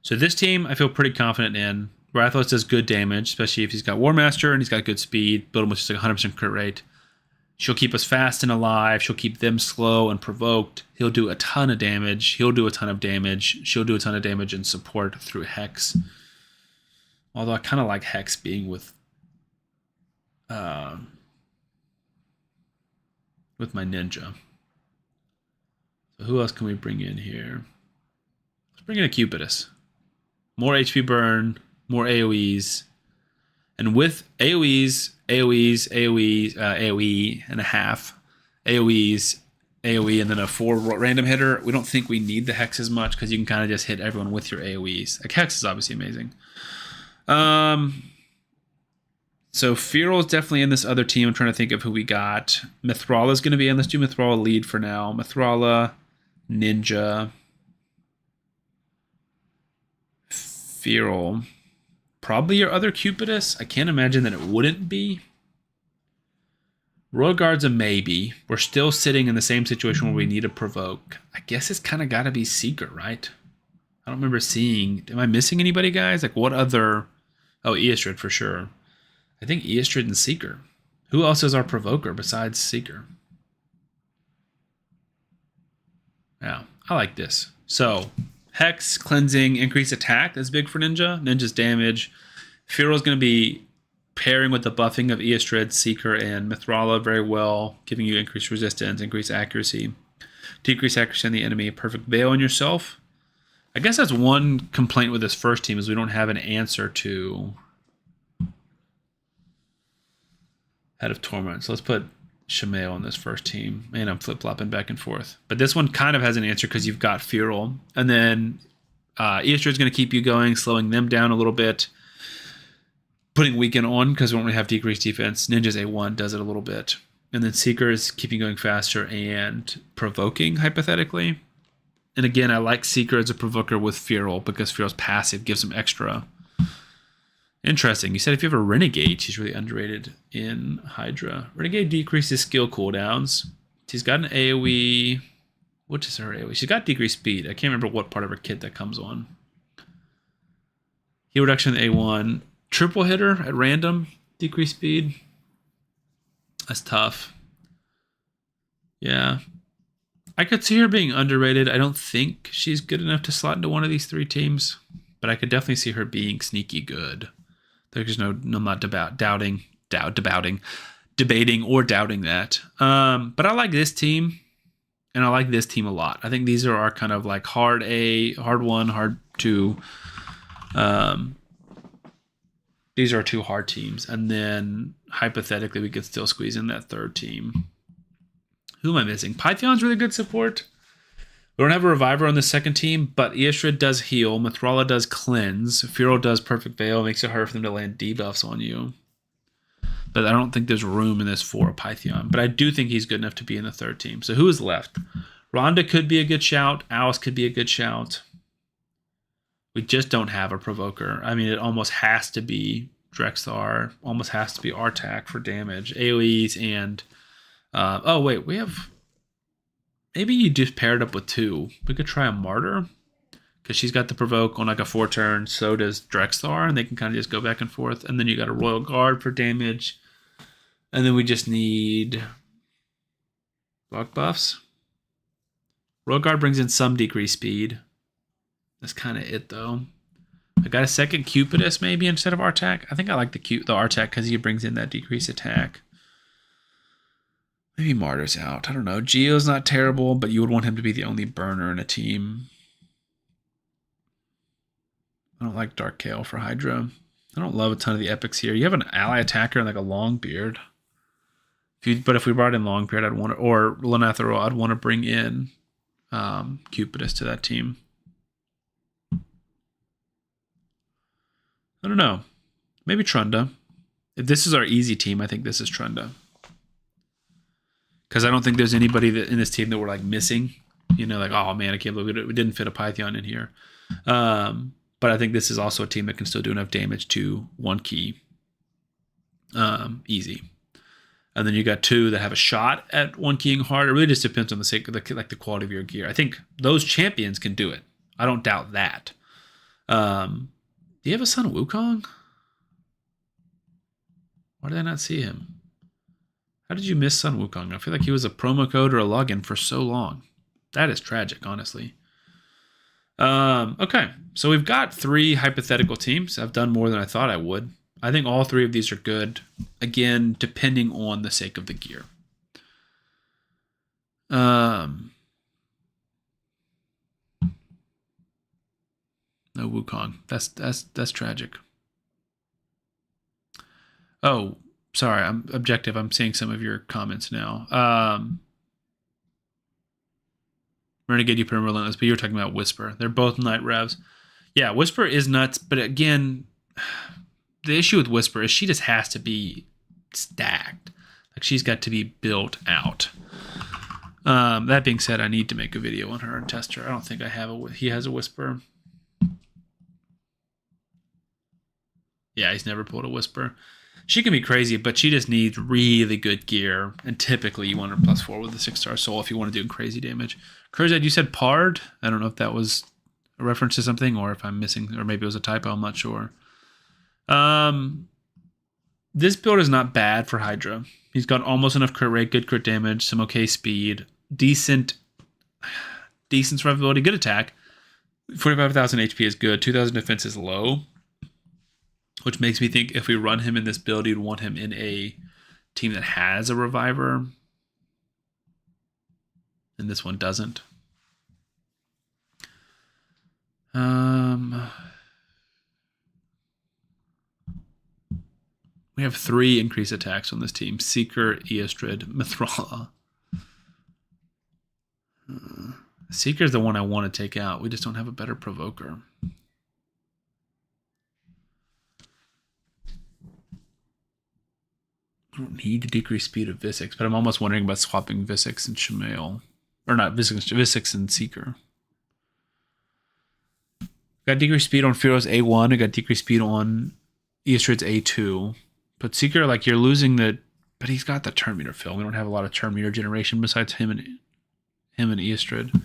So this team, I feel pretty confident in. Rathalos does good damage, especially if he's got Warmaster and he's got good speed. Build him with just like 100% crit rate. She'll keep us fast and alive. She'll keep them slow and provoked. He'll do a ton of damage. He'll do a ton of damage. She'll do a ton of damage and support through Hex. Although I kind of like Hex being with my Ninja. So who else can we bring in here? Let's bring in a Cupidus. More HP burn, more AoEs. And with AoEs, AoE and a half, AoEs, AoE, and then a 4 random hitter, we don't think we need the Hex as much because you can kind of just hit everyone with your AoEs. Like, Hex is obviously amazing. So Feral is definitely in this other team. I'm trying to think of who we got. Mithrala is going to be in. Let's do Mithrala lead for now. Mithrala, Ninja, Feral. Probably your other Cupidus. I can't imagine that it wouldn't be. Royal Guard's a maybe. We're still sitting in the same situation where we need to provoke. I guess it's kind of got to be Seeker, right? I don't remember seeing... Am I missing anybody, guys? Like, what other... Oh, Eastrid for sure. I think Eastrid and Seeker. Who else is our provoker besides Seeker? Yeah, I like this. So... Hex, cleansing, increased attack. That's big for Ninja. Ninja's damage. Feral's going to be pairing with the buffing of Eastrid, Seeker, and Mithrala very well, giving you increased resistance, increased accuracy. Decrease accuracy on the enemy. Perfect veil on yourself. I guess that's one complaint with this first team is we don't have an answer to out of Torment. So let's put Shamail on this first team. And I'm flip-flopping back and forth. But this one kind of has an answer because you've got Feral. And then Easter is going to keep you going, slowing them down a little bit. Putting Weekend on because we don't really have decreased defense. Ninja's A1 does it a little bit. And then Seeker is keeping going faster and provoking, hypothetically. And again, I like Seeker as a provoker with Feral because Feral's passive gives him extra. Interesting. You said if you have a Renegade, she's really underrated in Hydra. Renegade decreases skill cooldowns. She's got an AoE. What is her AoE? She's got decreased speed. I can't remember what part of her kit that comes on. Heal reduction A1. Triple hitter at random. Decreased speed. That's tough. Yeah. I could see her being underrated. I don't think she's good enough to slot into one of these three teams, but I could definitely see her being sneaky good. There's no I'm not debating or doubting that. But I like this team, and I like this team a lot. I think these are our kind of like hard A, hard 1, hard 2. These are our 2 hard teams, and then hypothetically we could still squeeze in that third team. Who am I missing? Python's really good support. We don't have a Reviver on the second team, but Eastrid does heal. Mithrala does cleanse. Feral does Perfect Veil. Makes it harder for them to land debuffs on you. But I don't think there's room in this for a Python. But I do think he's good enough to be in the third team. So who is left? Rhonda could be a good shout. Alice could be a good shout. We just don't have a Provoker. I mean, it almost has to be Drexthar. Almost has to be Artak for damage. AoEs and... oh, wait. We have... Maybe you just pair it up with 2. We could try a Martyr. Because she's got the Provoke on like a 4-turn. So does Drexthar. And they can kind of just go back and forth. And then you got a Royal Guard for damage. And then we just need... Block buffs. Royal Guard brings in some decreased speed. That's kind of it, though. I got a second Cupidus maybe instead of Artak. I think I like the Artak because he brings in that decreased attack. Maybe Martyr's out. I don't know. Geo's not terrible, but you would want him to be the only burner in a team. I don't like Dark Kale for Hydra. I don't love a ton of the epics here. You have an ally attacker and like a Longbeard. But if we brought in Longbeard, I'd want to, or Lenathero, I'd want to bring in Cupidus to that team. I don't know. Maybe Trunda. If this is our easy team, I think this is Trunda. Because I don't think there's anybody that in this team that we're like missing. You know, like, oh man, I can't believe we didn't fit a Python in here. But I think this is also a team that can still do enough damage to 1 key. Easy. And then you got 2 that have a shot at 1 keying hard. It really just depends on the sake of the quality of your gear. I think those champions can do it. I don't doubt that. Do you have a Sun Wukong? Why did I not see him? How did you miss Sun Wukong? I feel like he was a promo code or a login for so long. That is tragic, honestly. Okay, so we've got 3 hypothetical teams. I've done more than I thought I would. I think all 3 of these are good. Again, depending on the sake of the gear. No Wukong. That's tragic. Oh, sorry. I'm objective. I'm seeing some of your comments now. Renegade, you put in Relentless, but you were talking about Whisper. They're both Night Revs. Yeah, Whisper is nuts, but again, the issue with Whisper is she just has to be stacked. Like she's got to be built out. That being said, I need to make a video on her and test her. I don't think I have he has a Whisper. Yeah, he's never pulled a Whisper. She can be crazy, but she just needs really good gear. And typically you want her +4 with a 6-star soul if you want to do crazy damage. Kurzad, you said Pard? I don't know if that was a reference to something or if I'm missing, or maybe it was a typo. I'm not sure. This build is not bad for Hydra. He's got almost enough crit rate, good crit damage, some okay speed, decent survivability, good attack. 45,000 HP is good. 2,000 defense is low. Which makes me think if we run him in this build, you'd want him in a team that has a Reviver. And this one doesn't. We have 3 increased attacks on this team. Seeker, Eastrid, Mithrala. Seeker's the one I want to take out. We just don't have a better provoker. I don't need to decrease speed of Visix, but I'm almost wondering about swapping Visix and Shamail. Or not Visix and Seeker. Got decreased speed on Fero's A1. I got decreased speed on Eastrid's A2. But Seeker, like, you're losing the... But he's got the turn meter fill. We don't have a lot of turn meter generation besides him and Eastrid.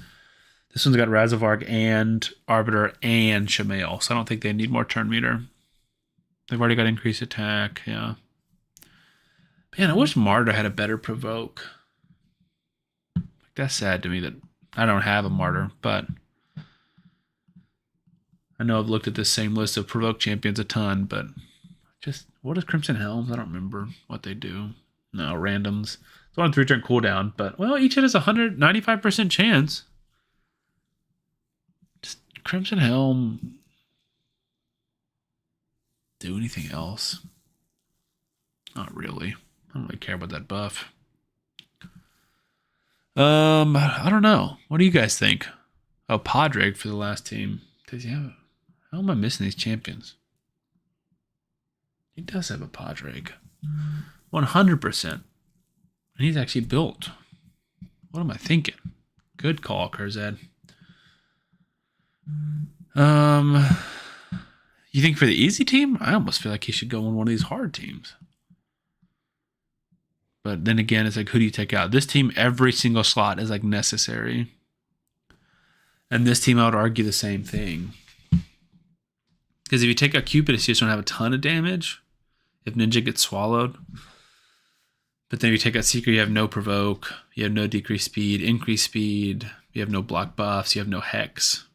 This one's got Razavarg and Arbiter and Shamail, so I don't think they need more turn meter. They've already got increased attack, yeah. Man, I wish Martyr had a better provoke. That's sad to me that I don't have a Martyr, but I know I've looked at this same list of provoke champions a ton, but just, what is Crimson Helms? I don't remember what they do. No, randoms. It's on a 3-turn cooldown, but, well, each hit has a 195% chance. Just Crimson Helm. Do anything else? Not really. I don't really care about that buff. I don't know. What do you guys think? Oh, Padraig for the last team. Does he have? How am I missing these champions? He does have a Padraig. 100%. And he's actually built. What am I thinking? Good call, Kurzad. You think for the easy team? I almost feel like he should go on one of these hard teams. But then again, it's like, who do you take out? This team, every single slot is like necessary. And this team, I would argue the same thing. Because if you take out Cupidus, you just don't have a ton of damage. If Ninja gets swallowed. But then if you take out Seeker, you have no provoke. You have no decreased speed, increased speed. You have no block buffs. You have no hex.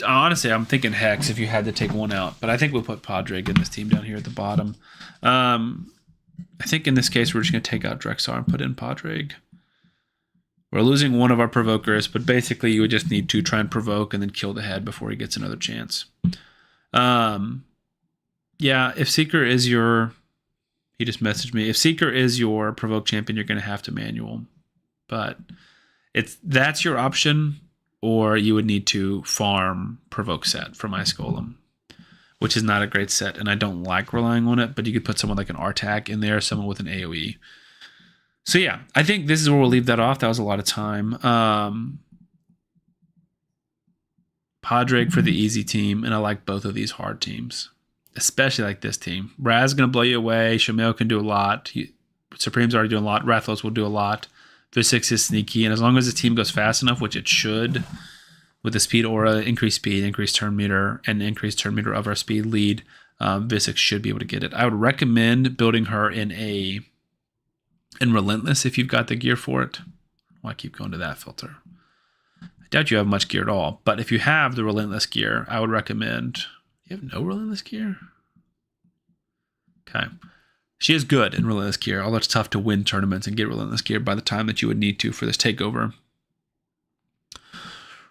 Honestly, I'm thinking Hex if you had to take one out. But I think we'll put Padraig in this team down here at the bottom. I think in this case, we're just going to take out Drexar and put in Padraig. We're losing one of our provokers, but basically you would just need to try and provoke and then kill the head before he gets another chance. Yeah, if Seeker is your... He just messaged me. If Seeker is your provoke champion, you're going to have to manual. But that's your option... Or you would need to farm provoke set from Ice Golem, which is not a great set, and I don't like relying on it, but you could put someone like an Artak in there, someone with an AoE. So yeah, I think this is where we'll leave that off. That was a lot of time. Padraig for the easy team, and I like both of these hard teams, especially like this team. Raz is going to blow you away. Shamail can do a lot. Supreme's already doing a lot. Rathlos will do a lot. Visix is sneaky, and as long as the team goes fast enough, which it should, with the speed aura, increased speed, increased turn meter, and increased turn meter of our speed lead, Visix should be able to get it. I would recommend building her in Relentless if you've got the gear for it. Why keep going to that filter? I doubt you have much gear at all, but if you have the Relentless gear, I would recommend... You have no Relentless gear? Okay. She is good in Relentless gear, although it's tough to win tournaments and get Relentless gear by the time that you would need to for this takeover.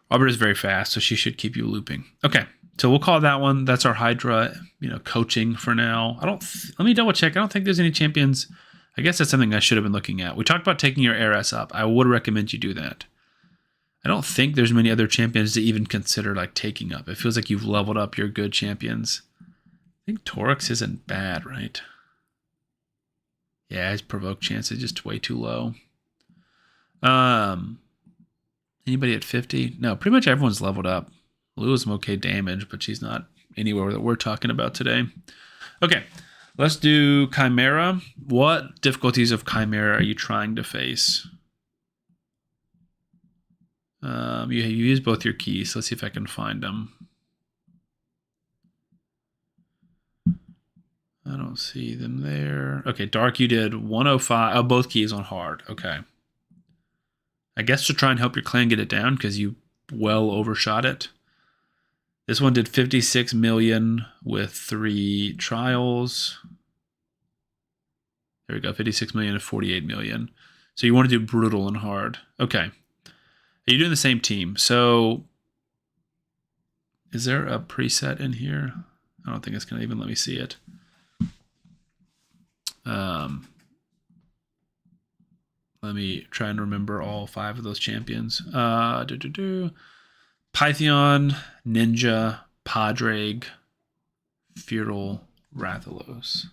Arbiter is very fast, so she should keep you looping. Okay, so we'll call that one. That's our Hydra, coaching for now. Let me double check. I don't think there's any champions. I guess that's something I should have been looking at. We talked about taking your ARS up. I would recommend you do that. I don't think there's many other champions to even consider like taking up. It feels like you've leveled up your good champions. I think Torix isn't bad, right? Yeah, his provoke chance is just way too low. Anybody at 50? No, pretty much everyone's leveled up. Lou is some okay damage, but she's not anywhere that we're talking about today. Okay, let's do Chimera. What difficulties of Chimera are you trying to face? You use both your keys. So let's see if I can find them. I don't see them there. Okay, Dark, you did 105. Oh, both keys on hard. Okay. I guess to try and help your clan get it down because you well overshot it. This one did 56 million with 3 trials. There we go, 56 million and 48 million. So you want to do brutal and hard. Okay. You're doing the same team. So Is there a preset in here? I don't think it's going to even let me see it. Let me try and remember all 5 of those champions. Python, Ninja, Padraig, Feudal, Rathalos.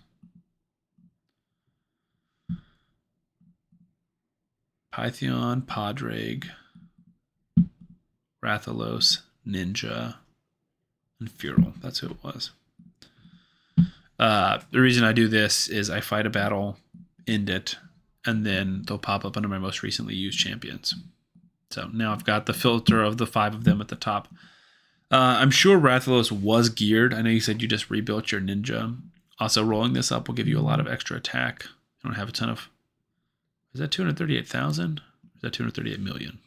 Python, Padraig, Rathalos, Ninja, and Feudal. That's who it was. The reason I do this is I fight a battle, end it, and then they'll pop up under my most recently used champions. So now I've got the filter of the 5 of them at the top. I'm sure Rathalos was geared. I know you said you just rebuilt your Ninja. Also, rolling this up will give you a lot of extra attack. I don't have a ton of... Is that 238,000? Or is that 238 million?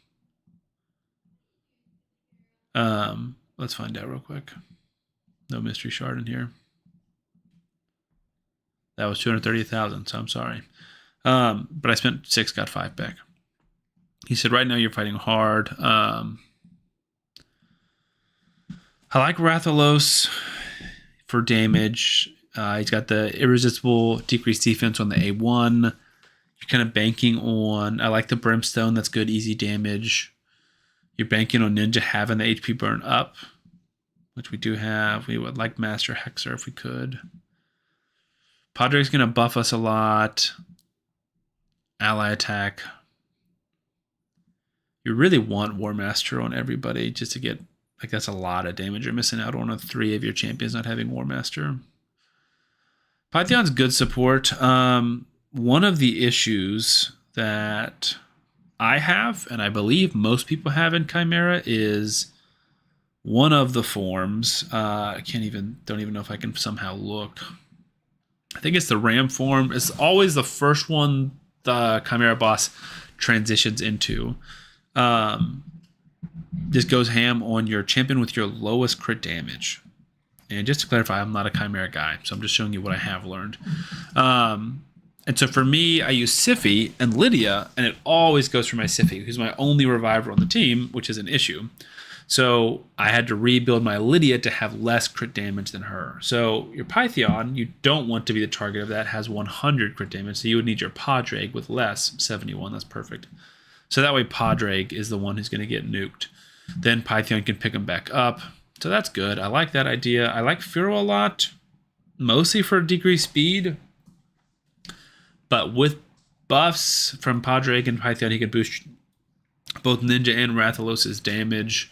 Let's find out real quick. No mystery shard in here. That was 238,000, so I'm sorry. But I spent 6, got 5 back. He said, right now you're fighting hard. I like Rathalos for damage. He's got the irresistible decreased defense on the A1. You're kind of banking on... I like the Brimstone. That's good, easy damage. You're banking on Ninja having the HP burn up, which we do have. We would like Master Hexer if we could. Padraig's going to buff us a lot. Ally attack. You really want War Master on everybody just to get... Like, that's a lot of damage you're missing out on 3 of your champions not having War Master. Python's good support. One of the issues that I have, and I believe most people have in Chimera, is one of the forms. I don't even know if I can somehow look. I think it's the Ram form. It's always the first one the Chimera boss transitions into. This goes ham on your champion with your lowest crit damage. And just to clarify, I'm not a Chimera guy, so I'm just showing you what I have learned. And so for me, I use Siphi and Lydia, and it always goes for my Siphi, who's my only reviver on the team, which is an issue. So I had to rebuild my Lydia to have less crit damage than her. So your Python, you don't want to be the target of that, has 100 crit damage, so you would need your Padraig with less, 71, that's perfect. So that way Padraig is the one who's going to get nuked. Then Python can pick him back up. So that's good. I like that idea. I like Furo a lot, mostly for decreased speed. But with buffs from Padraig and Python, he can boost both Ninja and Rathalos' damage.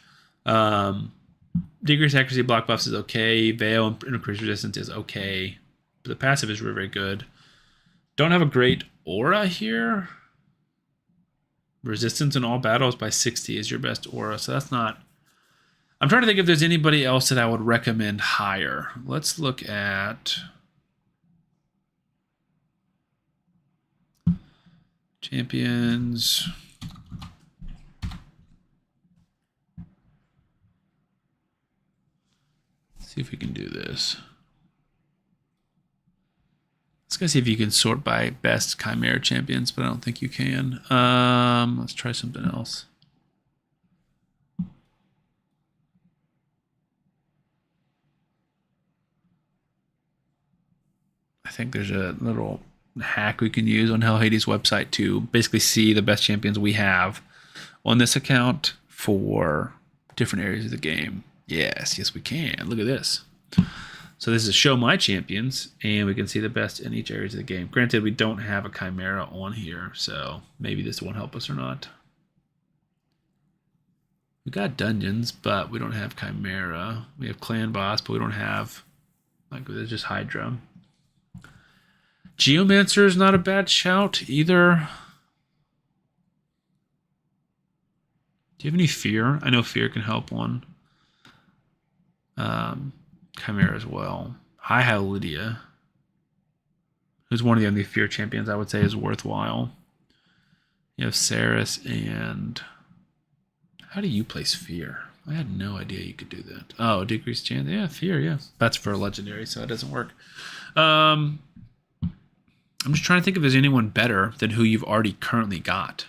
Decreased accuracy block buffs is okay. Veil and increased resistance is okay. But the passive is very, very good. Don't have a great aura here. Resistance in all battles by 60 is your best aura. So that's not... I'm trying to think if there's anybody else that I would recommend higher. Let's look at... Champions. Let's see if we can do this. Let's go see if you can sort by best Chimera champions, but I don't think you can. Let's try something else. I think there's a little hack we can use on Hell Hades' website to basically see the best champions we have on this account for different areas of the game. Yes, we can. Look at this. So this is show my champions, and we can see the best in each area of the game. Granted, we don't have a Chimera on here, so maybe this won't help us or not. We got dungeons, but we don't have Chimera. We have clan boss, but we don't have, like, there's just Hydra. Geomancer is not a bad shout either. Do you have any fear? I know fear can help on Chimera as well. I have Lydia, who's one of the only fear champions I would say is worthwhile. You have Saris and... How do you place fear? I had no idea you could do that. Oh, decreased chance. Yeah, fear, yeah. That's for a legendary, so it doesn't work. I'm just trying to think if there's anyone better than who you've already currently got.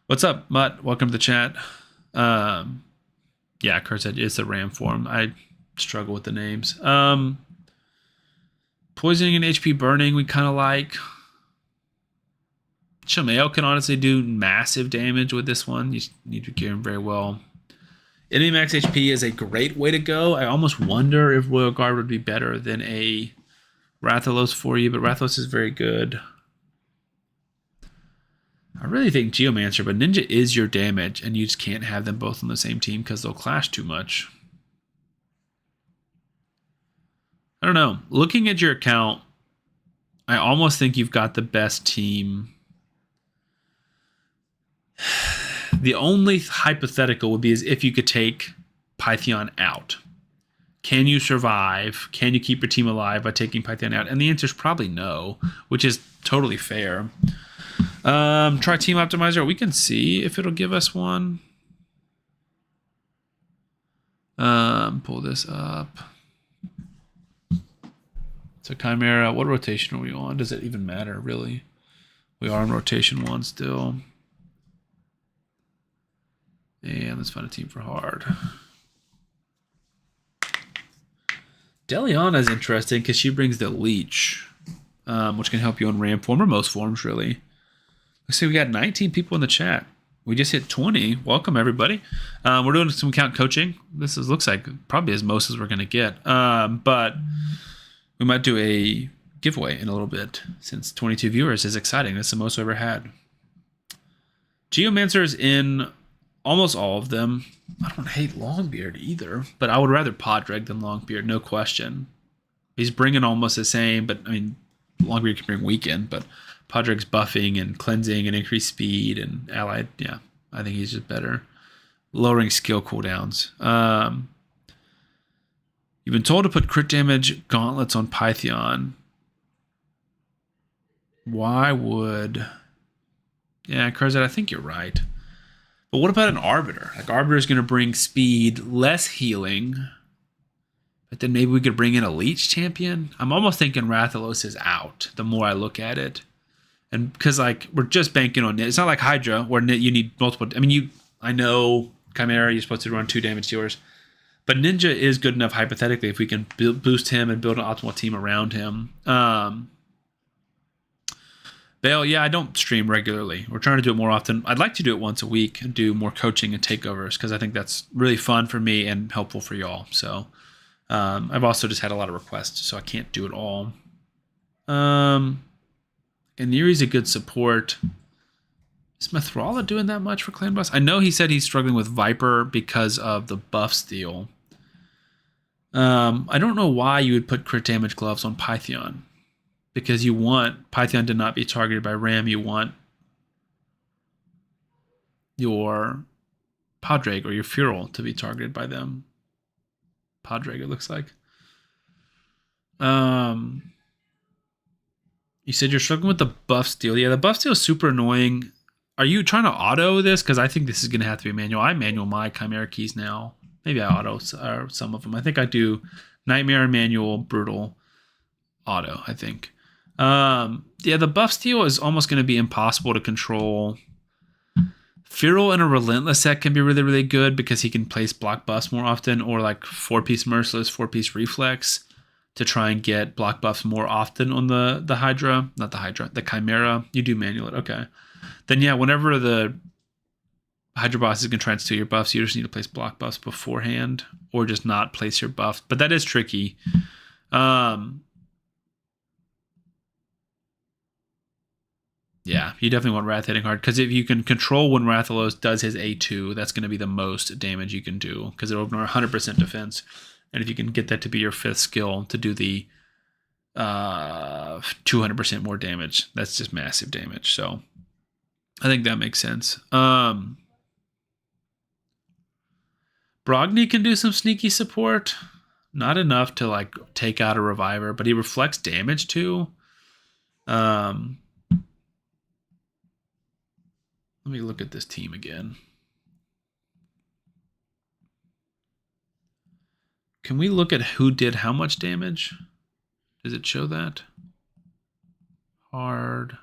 What's up, Mutt? Welcome to the chat. Yeah, Cursed is the ram form. I struggle with the names. Poisoning and HP burning, we kind of like. Shamael can honestly do massive damage with this one. You need to gear him very well. Enemy max HP is a great way to go. I almost wonder if Royal Guard would be better than a Rathalos for you, but Rathalos is very good. I really think Geomancer, but Ninja is your damage, and you just can't have them both on the same team because they'll clash too much. I don't know. Looking at your account, I almost think you've got the best team. The only hypothetical would be is if you could take Pythion out. Can you survive? Can you keep your team alive by taking Pythion out? And the answer is probably no, which is totally fair. Try Team Optimizer. We can see if it'll give us one. Pull this up. So Chimera, what rotation are we on? Does it even matter, really? We are on rotation 1 still. And let's find a team for hard. Deliana is interesting because she brings the Leech, which can help you on Ram form or most forms, really. Let's see, we got 19 people in the chat. We just hit 20. Welcome, everybody. We're doing some account coaching. This looks like probably as most as we're going to get. But we might do a giveaway in a little bit since 22 viewers is exciting. That's the most I've ever had. Geomancer is in almost all of them. I don't hate Longbeard either, but I would rather Podreg than Longbeard, no question. He's bringing almost the same, but I mean, Longbeard can bring Weaken, but Podreg's buffing and cleansing and increased speed and allied. Yeah, I think he's just better. Lowering skill cooldowns. You've been told to put crit damage gauntlets on Pythion. Why would... Yeah, Curzet, I think you're right. But what about an Arbiter? Like, Arbiter is going to bring speed, less healing. But then maybe we could bring in a Leech champion. I'm almost thinking Rathalos is out the more I look at it. And because, like, we're just banking on it. It's not like Hydra, where you need multiple... I mean, I know Chimera, you're supposed to run 2 damage dealers. But Ninja is good enough, hypothetically, if we can boost him and build an optimal team around him. Bale, yeah, I don't stream regularly. We're trying to do it more often. I'd like to do it once a week and do more coaching and takeovers because I think that's really fun for me and helpful for y'all. So I've also just had a lot of requests, so I can't do it all. And Neri's a good support. Is Mithrala doing that much for Clan Boss? I know he said he's struggling with Viper because of the buff steal. I don't know why you would put crit damage gloves on Pythion. Because you want Pythion to not be targeted by Ram. You want your Podreg or your Feral to be targeted by them. Podreg, it looks like. You said you're struggling with the buff steal. Yeah, the buff steal is super annoying. Are you trying to auto this? Because I think this is going to have to be manual. I manual my Chimera keys now. Maybe I auto some of them. I think I do Nightmare, manual, brutal, auto, I think. Yeah, the buff steal is almost going to be impossible to control. Feral in a Relentless set can be really, really good because he can place block buffs more often, or like 4-piece Merciless, 4-piece Reflex to try and get block buffs more often on the Hydra. Not the Hydra, the Chimera. You do manual it, okay. Then yeah, whenever the Hydra boss is going to try and steal your buffs, you just need to place block buffs beforehand, or just not place your buffs. But that is tricky. Yeah, you definitely want Wrath hitting hard, because if you can control when Rathalos does his A2, that's going to be the most damage you can do, because it'll ignore 100% defense. And if you can get that to be your 5th skill to do the 200% more damage, that's just massive damage. So I think that makes sense. Brogni can do some sneaky support. Not enough to like take out a Reviver, but he reflects damage too. Let me look at this team again. Can we look at who did how much damage? Does it show that? Hard.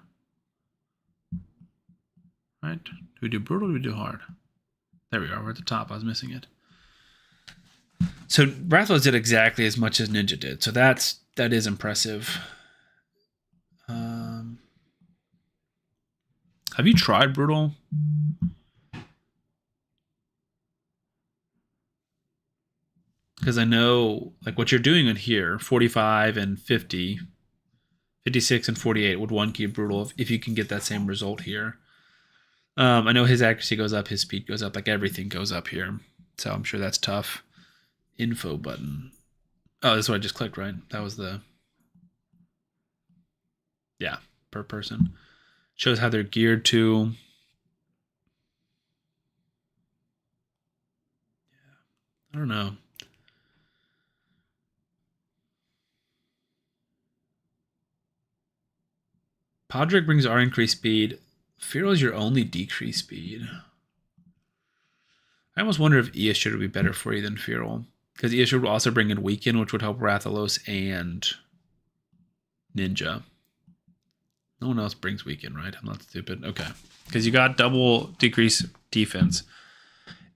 Right? Do we do brutal or do we do hard? There we are. We're at the top. I was missing it. So Rathalos did exactly as much as Ninja did. So that is impressive. Have you tried Brutal? Because I know like what you're doing in here, 45 and 50, 56 and 48 would one key Brutal if you can get that same result here. I know his accuracy goes up, his speed goes up, like everything goes up here. So I'm sure that's tough. Info button. Oh, that's what I just clicked, right? That was the... Yeah, per person. Shows how they're geared to. I don't know. Podrick brings our increased speed. Feral is your only decreased speed. I almost wonder if Eostrid would be better for you than Feral. Because Eostrid would also bring in Weaken, which would help Rathalos and Ninja. No one else brings Weaken, right? I'm not stupid. Okay. Because you got double decrease defense.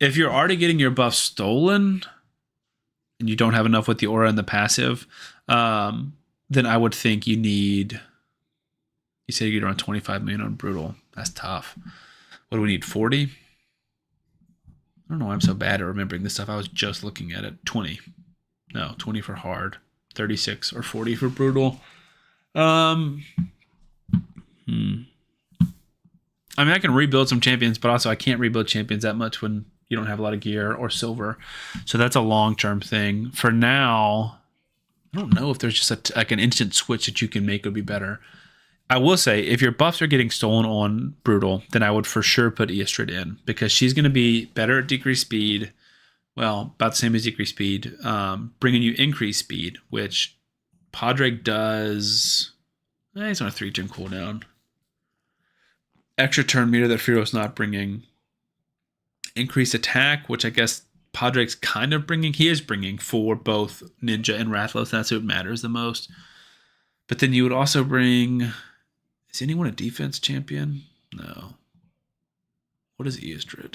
If you're already getting your buff stolen and you don't have enough with the aura and the passive, then I would think you need... You said you get around 25 million on Brutal. That's tough. What do we need, 40? I don't know why I'm so bad at remembering this stuff. I was just looking at it. 20. No, 20 for hard. 36 or 40 for Brutal. I mean, I can rebuild some champions, but also I can't rebuild champions that much when you don't have a lot of gear or silver. So that's a long-term thing. For now, I don't know if there's just like an instant switch that you can make would be better. I will say, if your buffs are getting stolen on Brutal, then I would for sure put Eostrid in, because she's going to be better at decreased speed. Well, about the same as decreased speed, bringing you increased speed, which Podrick does. He's on a 3-turn cooldown. Extra turn meter that Fero's not bringing. Increased attack, which I guess Podrick's kind of bringing. He is bringing for both Ninja and Rathalos. That's what matters the most. But then you would also bring... Is anyone a defense champion? No. What is Eostrid?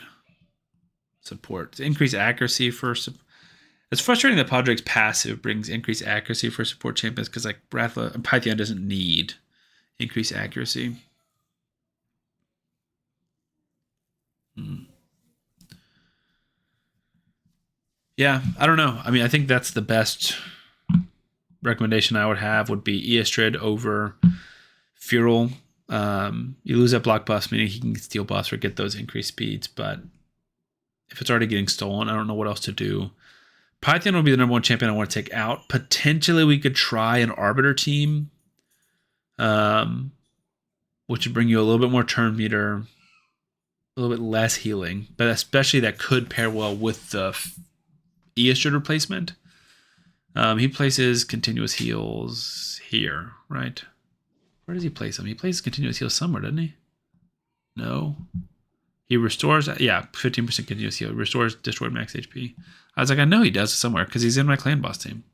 Support. Increased accuracy for... It's frustrating that Podrick's passive brings increased accuracy for support champions, because like Rathalos and Python doesn't need increased accuracy. Yeah, I don't know. I mean, I think that's the best recommendation I would have would be Eostrid over Feral. You lose that block buffs, meaning he can steal buffs or get those increased speeds, but if it's already getting stolen, I don't know what else to do. Python would be the number one champion I want to take out. Potentially we could try an Arbiter team, which would bring you a little bit more turn meter, a little bit less healing, but especially that could pair well with the Eostrid replacement. He places continuous heals here, right? Where does he place them? He places continuous heals somewhere, doesn't he? No. He restores, 15% continuous heal. Restores destroyed max HP. I was like, I know he does somewhere because he's in my clan boss team.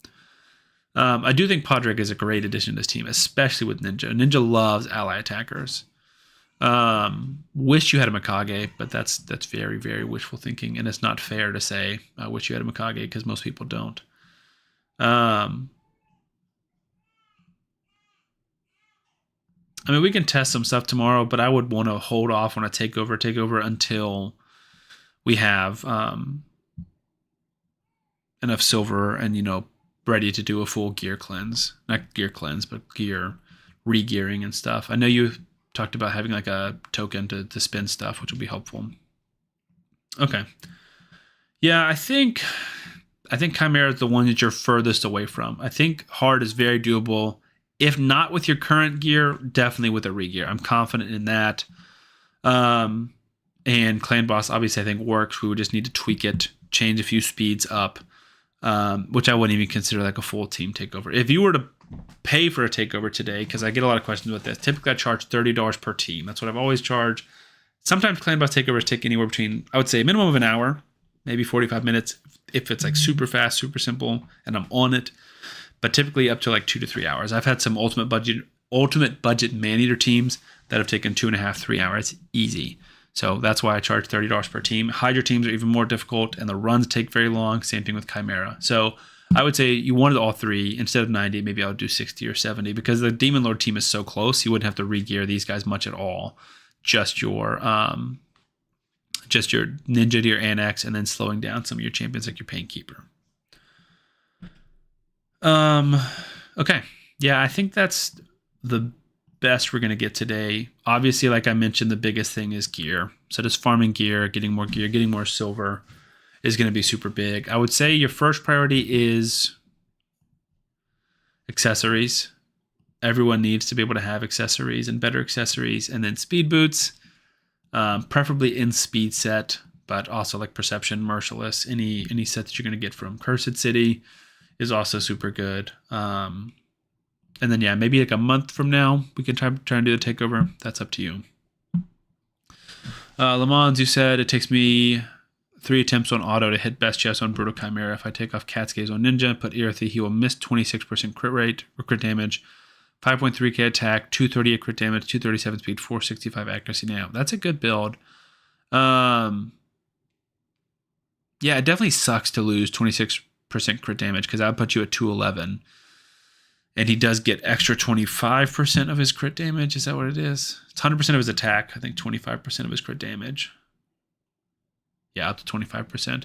I do think Podrick is a great addition to this team, especially with Ninja. Ninja loves ally attackers. Wish you had a Mikage, but that's very, very wishful thinking, and it's not fair to say I wish you had a Mikage because most people don't. I mean, we can test some stuff tomorrow, but I would want to hold off on a takeover until we have enough silver and, ready to do a full gear cleanse. Not gear cleanse, but gear re-gearing and stuff. I know you talked about having like a token to spin stuff, which will be helpful. Okay. Yeah, I think Chimera is the one that you're furthest away from. I think hard is very doable. If not with your current gear, definitely with a re-gear. I'm confident in that. And Clan Boss, obviously, I think works. We would just need to tweak it, change a few speeds up, which I wouldn't even consider like a full team takeover. If you were to pay for a takeover today, because I get a lot of questions about this, typically I charge $30 per team. That's what I've always charged. Sometimes Clan Boss takeovers take anywhere between, I would say, a minimum of an hour, maybe 45 minutes, if it's like super fast, super simple, and I'm on it. But typically up to like 2 to 3 hours. I've had some ultimate budget man-eater teams that have taken 2.5, 3 hours. Easy. So that's why I charge $30 per team. Hydra teams are even more difficult, and the runs take very long. Same thing with Chimera. So I would say you wanted all three. Instead of 90, maybe I would do 60 or 70 because the Demon Lord team is so close. You wouldn't have to re-gear these guys much at all. Just your Ninja to your Annex, and then slowing down some of your champions like your Painkeeper. Okay. Yeah, I think that's the best we're going to get today. Obviously, like I mentioned, the biggest thing is gear. So just farming gear, getting more silver is going to be super big. I would say your first priority is accessories. Everyone needs to be able to have accessories and better accessories. And then speed boots, preferably in speed set, but also like Perception, Merciless, any set that you're going to get from Cursed City is also super good. And then, yeah, maybe like a month from now, we can try and do the takeover. That's up to you. Le Mans, you said, it takes me 3 attempts on auto to hit best chest on Brutal Chimera. If I take off Cat's Gaze on Ninja and put Earthy, he will miss 26% crit rate or crit damage, 5.3k attack, 238 crit damage, 237 speed, 465 accuracy. Now, that's a good build. Yeah, it definitely sucks to lose 26% crit damage because that would put you at 211. And he does get extra 25% of his crit damage. Is that what it is? It's 100% of his attack. I think 25% of his crit damage. Yeah, up to 25%.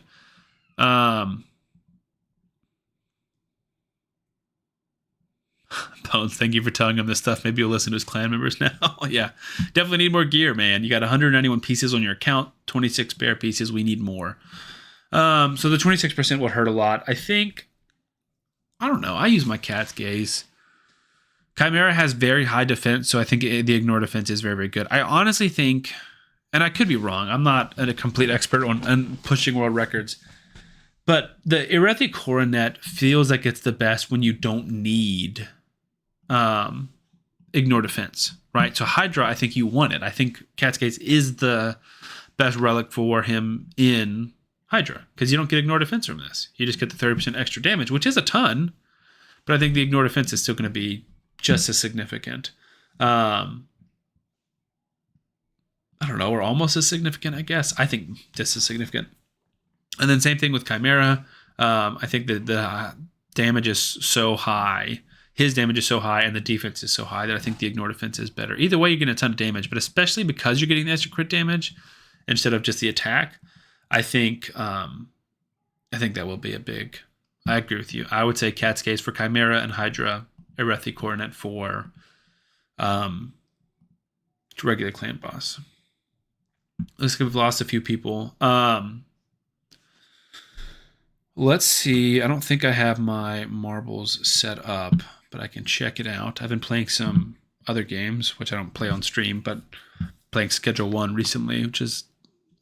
Bones, thank you for telling him this stuff. Maybe you'll listen to his clan members now. Yeah, definitely need more gear, man. You got 191 pieces on your account, 26 spare pieces. We need more. So the 26% will hurt a lot. I don't know. I use my Cat's Gaze. Chimera has very high defense, so I think the ignore defense is very, very good. I honestly think, and I could be wrong, I'm not a complete expert on pushing world records, but the Erethi Coronet feels like it's the best when you don't need ignore defense, right? So Hydra, I think you want it. I think Cat's Gaze is the best relic for him in Hydra, because you don't get ignore defense from this. You just get the 30% extra damage, which is a ton, but I think the ignore defense is still going to be just as significant. I don't know, or almost as significant, I guess. I think this is significant. And then same thing with Chimera. I think that the damage is so high. His damage is so high, and the defense is so high that I think the ignore defense is better. Either way, you get a ton of damage, but especially because you're getting the extra crit damage instead of just the attack, I think that will be a big. I agree with you. I would say Cat's Gaze for Chimera and Hydra, Erethi Coronet for regular clan boss. Looks like we've lost a few people. Let's see. I don't think I have my marbles set up, but I can check it out. I've been playing some other games, which I don't play on stream, but playing Schedule 1 recently, which is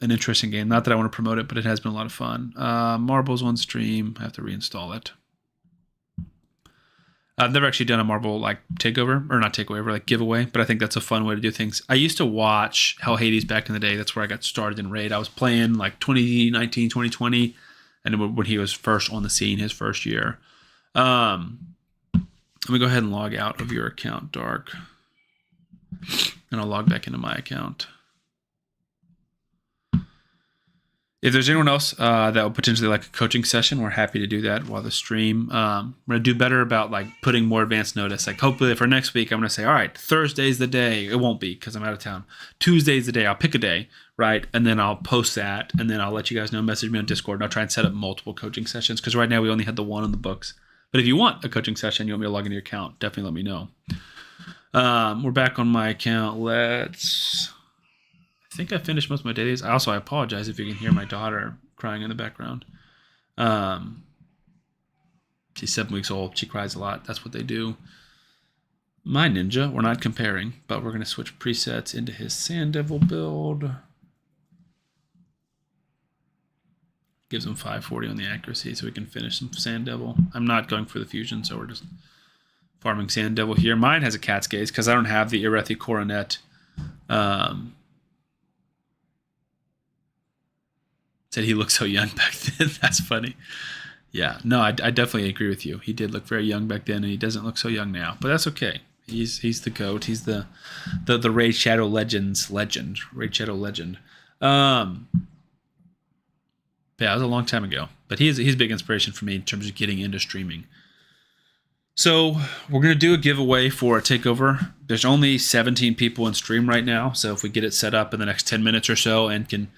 an interesting game. Not that I want to promote it, but it has been a lot of fun. Marbles on stream. I have to reinstall it. I've never actually done a marble like takeover, or not takeover, like giveaway, but I think that's a fun way to do things. I used to watch Hell Hades back in the day. That's where I got started in Raid. I was playing like 2019, 2020, and when he was first on the scene, his first year. Let me go ahead and log out of your account, Dark, and I'll log back into my account. If there's anyone else that would potentially like a coaching session, we're happy to do that while the stream. We're going to do better about like putting more advanced notice. Like hopefully for next week, I'm going to say, all right, Thursday's the day. It won't be because I'm out of town. Tuesday's the day. I'll pick a day, right? And then I'll post that. And then I'll let you guys know, message me on Discord. And I'll try and set up multiple coaching sessions because right now we only had the one on the books. But if you want a coaching session, you want me to log into your account, definitely let me know. We're back on my account. I think I finished most of my dailies. I apologize if you can hear my daughter crying in the background. She's 7 weeks old. She cries a lot. That's what they do. My ninja, we're not comparing, but we're going to switch presets into his Sand Devil build. Gives him 540 on the accuracy so we can finish some Sand Devil. I'm not going for the fusion, so we're just farming Sand Devil here. Mine has a Cat's Gaze because I don't have the Erethi Coronet. Said he looked so young back then. That's funny. Yeah, no, I definitely agree with you. He did look very young back then, and he doesn't look so young now. But that's okay. He's the GOAT. He's the Raid Shadow Legends legend. Raid Shadow legend. Um, yeah, it was a long time ago, but he's a big inspiration for me in terms of getting into streaming. So we're going to do a giveaway for a takeover. There's only 17 people in stream right now. So if we get it set up in the next 10 minutes or so and can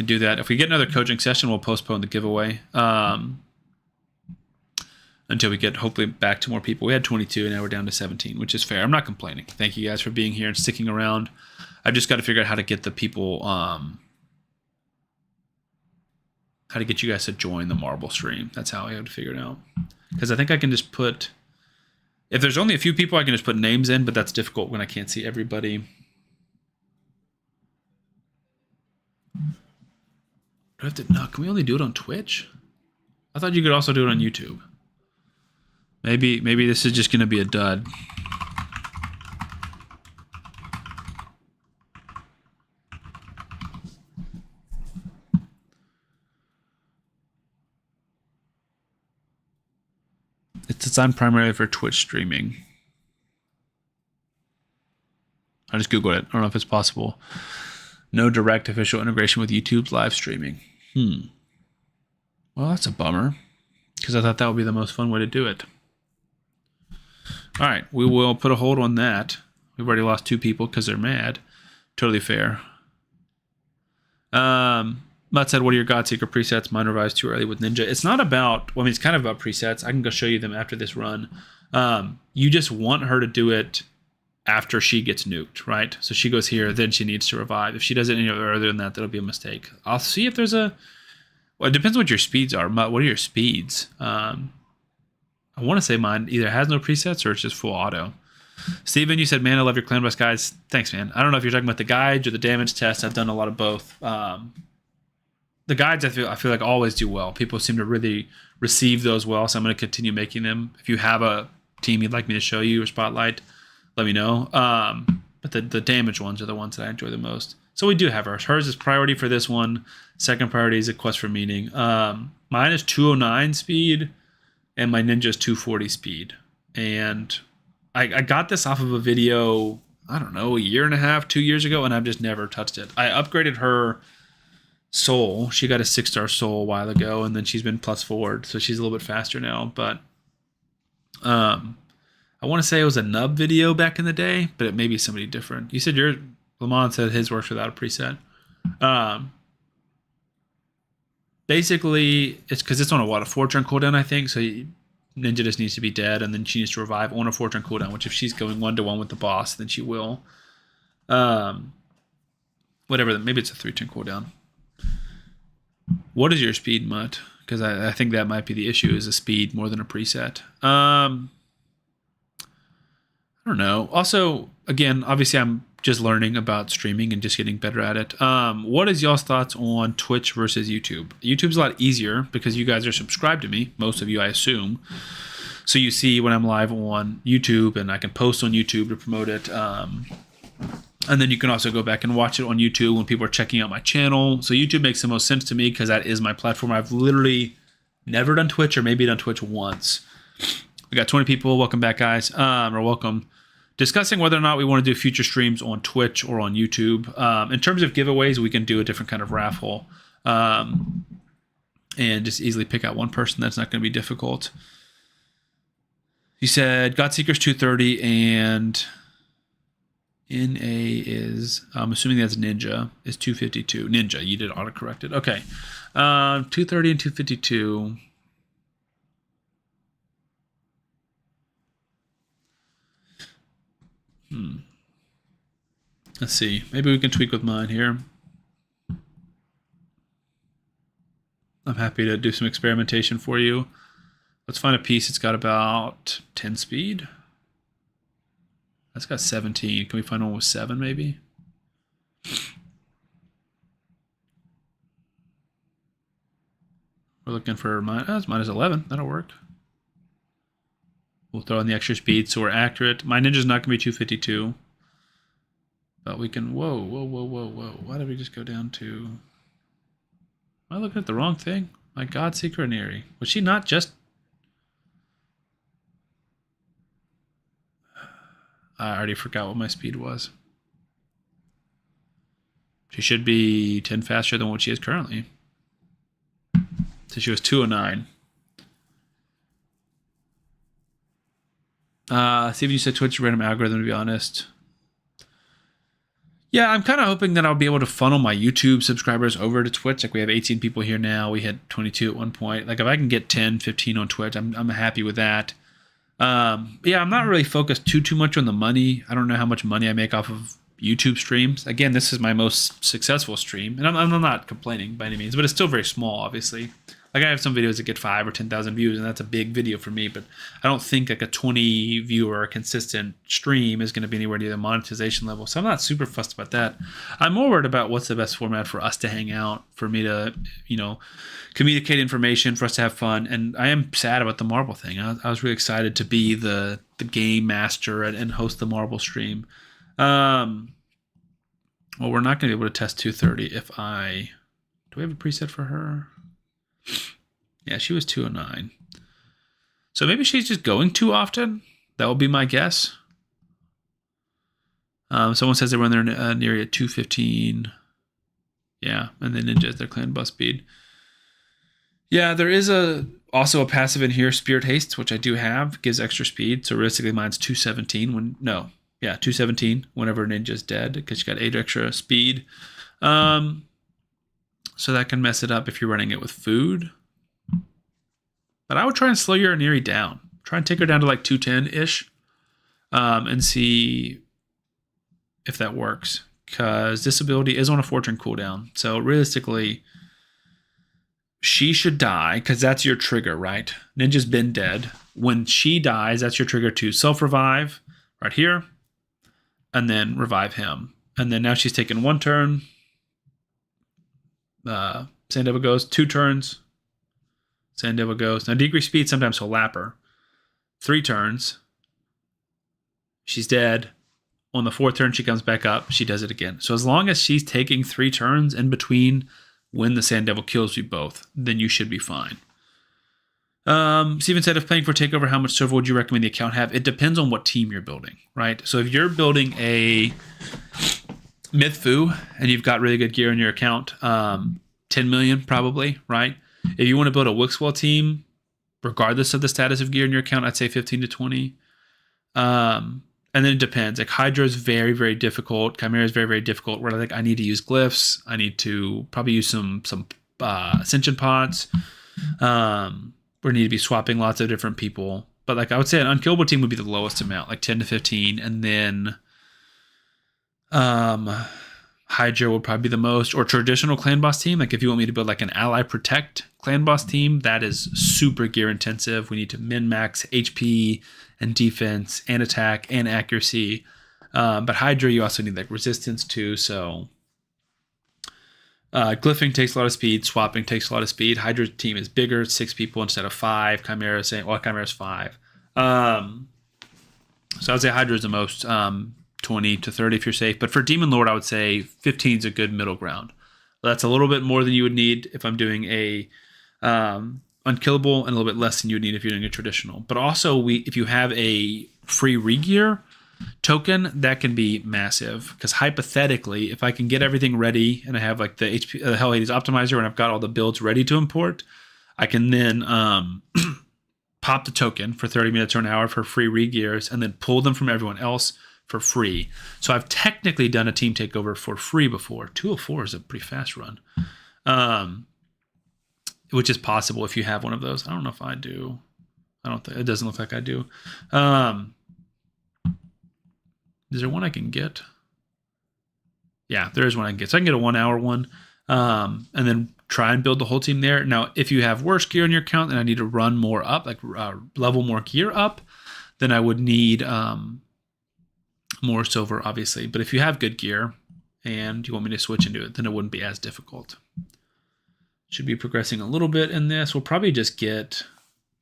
do that, if we get another coaching session, we'll postpone the giveaway until we get hopefully back to more people. We had 22 and now we're down to 17, which is fair. I'm not complaining. Thank you guys for being here and sticking around. I've just got to figure out how to get the people, how to get you guys to join the Marble stream. That's how I have to figure it out. Because I think I can just put, if there's only a few people, I can just put names in, but that's difficult when I can't see everybody. Do I have to, no, can we only do it on Twitch? I thought you could also do it on YouTube. Maybe this is just going to be a dud. It's designed primarily for Twitch streaming. I just Googled it. I don't know if it's possible. No direct official integration with YouTube's live streaming. Well, that's a bummer, because I thought that would be the most fun way to do it. All right, we will put a hold on that. We've already lost 2 people because they're mad. Totally fair. Matt said, what are your Godseeker presets? Mine revised too early with Ninja. It's not about, well, I mean, it's kind of about presets. I can go show you them after this run. You just want her to do it after she gets nuked, right? So she goes here, then she needs to revive. If she does it any earlier than that, that'll be a mistake. I'll see if there's a, well, it depends what your speeds are. What are your speeds? I want to say mine either has no presets or it's just full auto. Steven, you said, man, I love your clan boss guides. Thanks, man. I don't know if you're talking about the guides or the damage test. I've done a lot of both. The guides, I feel like always do well. People seem to really receive those well, so I'm going to continue making them. If you have a team you'd like me to show you or spotlight, let me know. But the damage ones are the ones that I enjoy the most. So we do have hers. Hers is priority for this one. Second priority is a quest for meaning. Mine is 209 speed, and my ninja is 240 speed. And I got this off of a video, I don't know, a year and a half, 2 years ago, and I've just never touched it. I upgraded her soul. She got a 6-star soul a while ago, and then she's been +4, so she's a little bit faster now. But I want to say it was a nub video back in the day, but it may be somebody different. You said Lamont said his works without a preset. Basically, it's because it's on a 4-turn cooldown, I think. So Ninja just needs to be dead, and then she needs to revive on a 4-turn cooldown. Which, if she's going 1-to-1 with the boss, then she will. Whatever. Maybe it's a 3-turn cooldown. What is your speed, Mutt? Because I think that might be the issue, is a speed more than a preset. I don't know. Also, again, obviously I'm just learning about streaming and just getting better at it. What is y'all's thoughts on Twitch versus YouTube? YouTube's a lot easier because you guys are subscribed to me. Most of you, I assume. So you see when I'm live on YouTube, and I can post on YouTube to promote it. And then you can also go back and watch it on YouTube when people are checking out my channel. So YouTube makes the most sense to me because that is my platform. I've literally never done Twitch, or maybe done Twitch once. We got 20 people. Welcome back, guys. Or welcome. Discussing whether or not we want to do future streams on Twitch or on YouTube. In terms of giveaways, we can do a different kind of raffle. And just easily pick out one person. That's not going to be difficult. You said Godseeker's 230 and NA is, I'm assuming that's Ninja, is 252. Ninja, you did auto-corrected. Okay. 230 and 252. Let's see. Maybe we can tweak with mine here. I'm happy to do some experimentation for you. Let's find a piece that's got about 10 speed. That's got 17. Can we find one with 7 maybe? We're looking for mine. Oh, mine is 11. That'll work. We'll throw in the extra speed so we're accurate. My ninja's not going to be 252. But we can... Whoa. Why did we just go down to... Am I looking at the wrong thing? My Godseeker and Eerie. Was she not just... I already forgot what my speed was. She should be 10 faster than what she is currently. So she was 209. See if you said Twitch random algorithm, to be honest. Yeah, I'm kind of hoping that I'll be able to funnel my YouTube subscribers over to Twitch. Like we have 18 people here now. We had 22 at one point. Like if I can get 10, 15 on Twitch, I'm happy with that. Yeah, I'm not really focused too much on the money. I don't know how much money I make off of YouTube streams. Again, this is my most successful stream, and I'm not complaining by any means, but it's still very small, obviously. Like I have some videos that get 5 or 10,000 views, and that's a big video for me, but I don't think like a 20 viewer consistent stream is going to be anywhere near the monetization level. So I'm not super fussed about that. I'm more worried about what's the best format for us to hang out, for me to, communicate information, for us to have fun. And I am sad about the marble thing. I was really excited to be the game master and host the marble stream. Well, we're not going to be able to test 230 do we have a preset for her? Yeah, she was 209. So maybe she's just going too often. That would be my guess. Someone says they run their near at 215. Yeah, and then ninja is their clan bus speed. Yeah, there is also a passive in here, Spirit Haste, which I do have, gives extra speed. So realistically, mine's 217 217 whenever ninja's dead, because you got 8 extra speed. So that can mess it up if you're running it with food. But I would try and slow your Aniri down. Try and take her down to like 210-ish. And see if that works. Because this ability is on a Fortune cooldown. So realistically, she should die, because that's your trigger, right? Ninja's been dead. When she dies, that's your trigger to self-revive right here. And then revive him. And then now she's taken 1 turn. Sand Devil goes 2 turns. Sand Devil goes. Now decrease speed, sometimes he'll lap her. 3 turns. She's dead. On the 4th turn, she comes back up. She does it again. So as long as she's taking 3 turns in between when the Sand Devil kills you both, then you should be fine. Steven said, if playing for Takeover, how much silver would you recommend the account have? It depends on what team you're building, right? So if you're building a Myth-Fu and you've got really good gear in your account, 10 million probably, right? If you want to build a Wixwell team, regardless of the status of gear in your account, I'd say 15 to 20. And then it depends. Like Hydra is very, very difficult. Chimera is very, very difficult. Where I need to use glyphs. I need to probably use some ascension pods. We need to be swapping lots of different people. But like I would say an unkillable team would be the lowest amount, like 10 to 15. And then Hydra would probably be the most, or traditional clan boss team. Like if you want me to build like an ally protect clan boss team, that is super gear intensive. We need to min max HP and defense and attack and accuracy. But Hydra, you also need like resistance too. So glyphing takes a lot of speed. Swapping takes a lot of speed. Hydra's team is bigger. It's 6 people instead of 5. Chimera's 5. So I would say Hydra is the most, 20 to 30 if you're safe. But for Demon Lord, I would say 15 is a good middle ground. That's a little bit more than you would need if I'm doing a unkillable, and a little bit less than you would need if you're doing a traditional. But also, if you have a free regear token, that can be massive. Because hypothetically, if I can get everything ready and I have like the HP, Hell Hades optimizer, and I've got all the builds ready to import, I can then pop the token for 30 minutes or an hour for free regears, and then pull them from everyone else for free. So I've technically done a team takeover for free before. 204 is a pretty fast run. Which is possible if you have one of those. I don't know if I do. It doesn't look like I do. Is there one I can get? Yeah, there is one I can get. So I can get a 1 hour one, and then try and build the whole team there. Now, if you have worse gear in your account and I need to run more up, like level more gear up, then I would need more silver, obviously. But if you have good gear and you want me to switch into it, then it wouldn't be as difficult. Should be progressing a little bit in this. We'll probably just get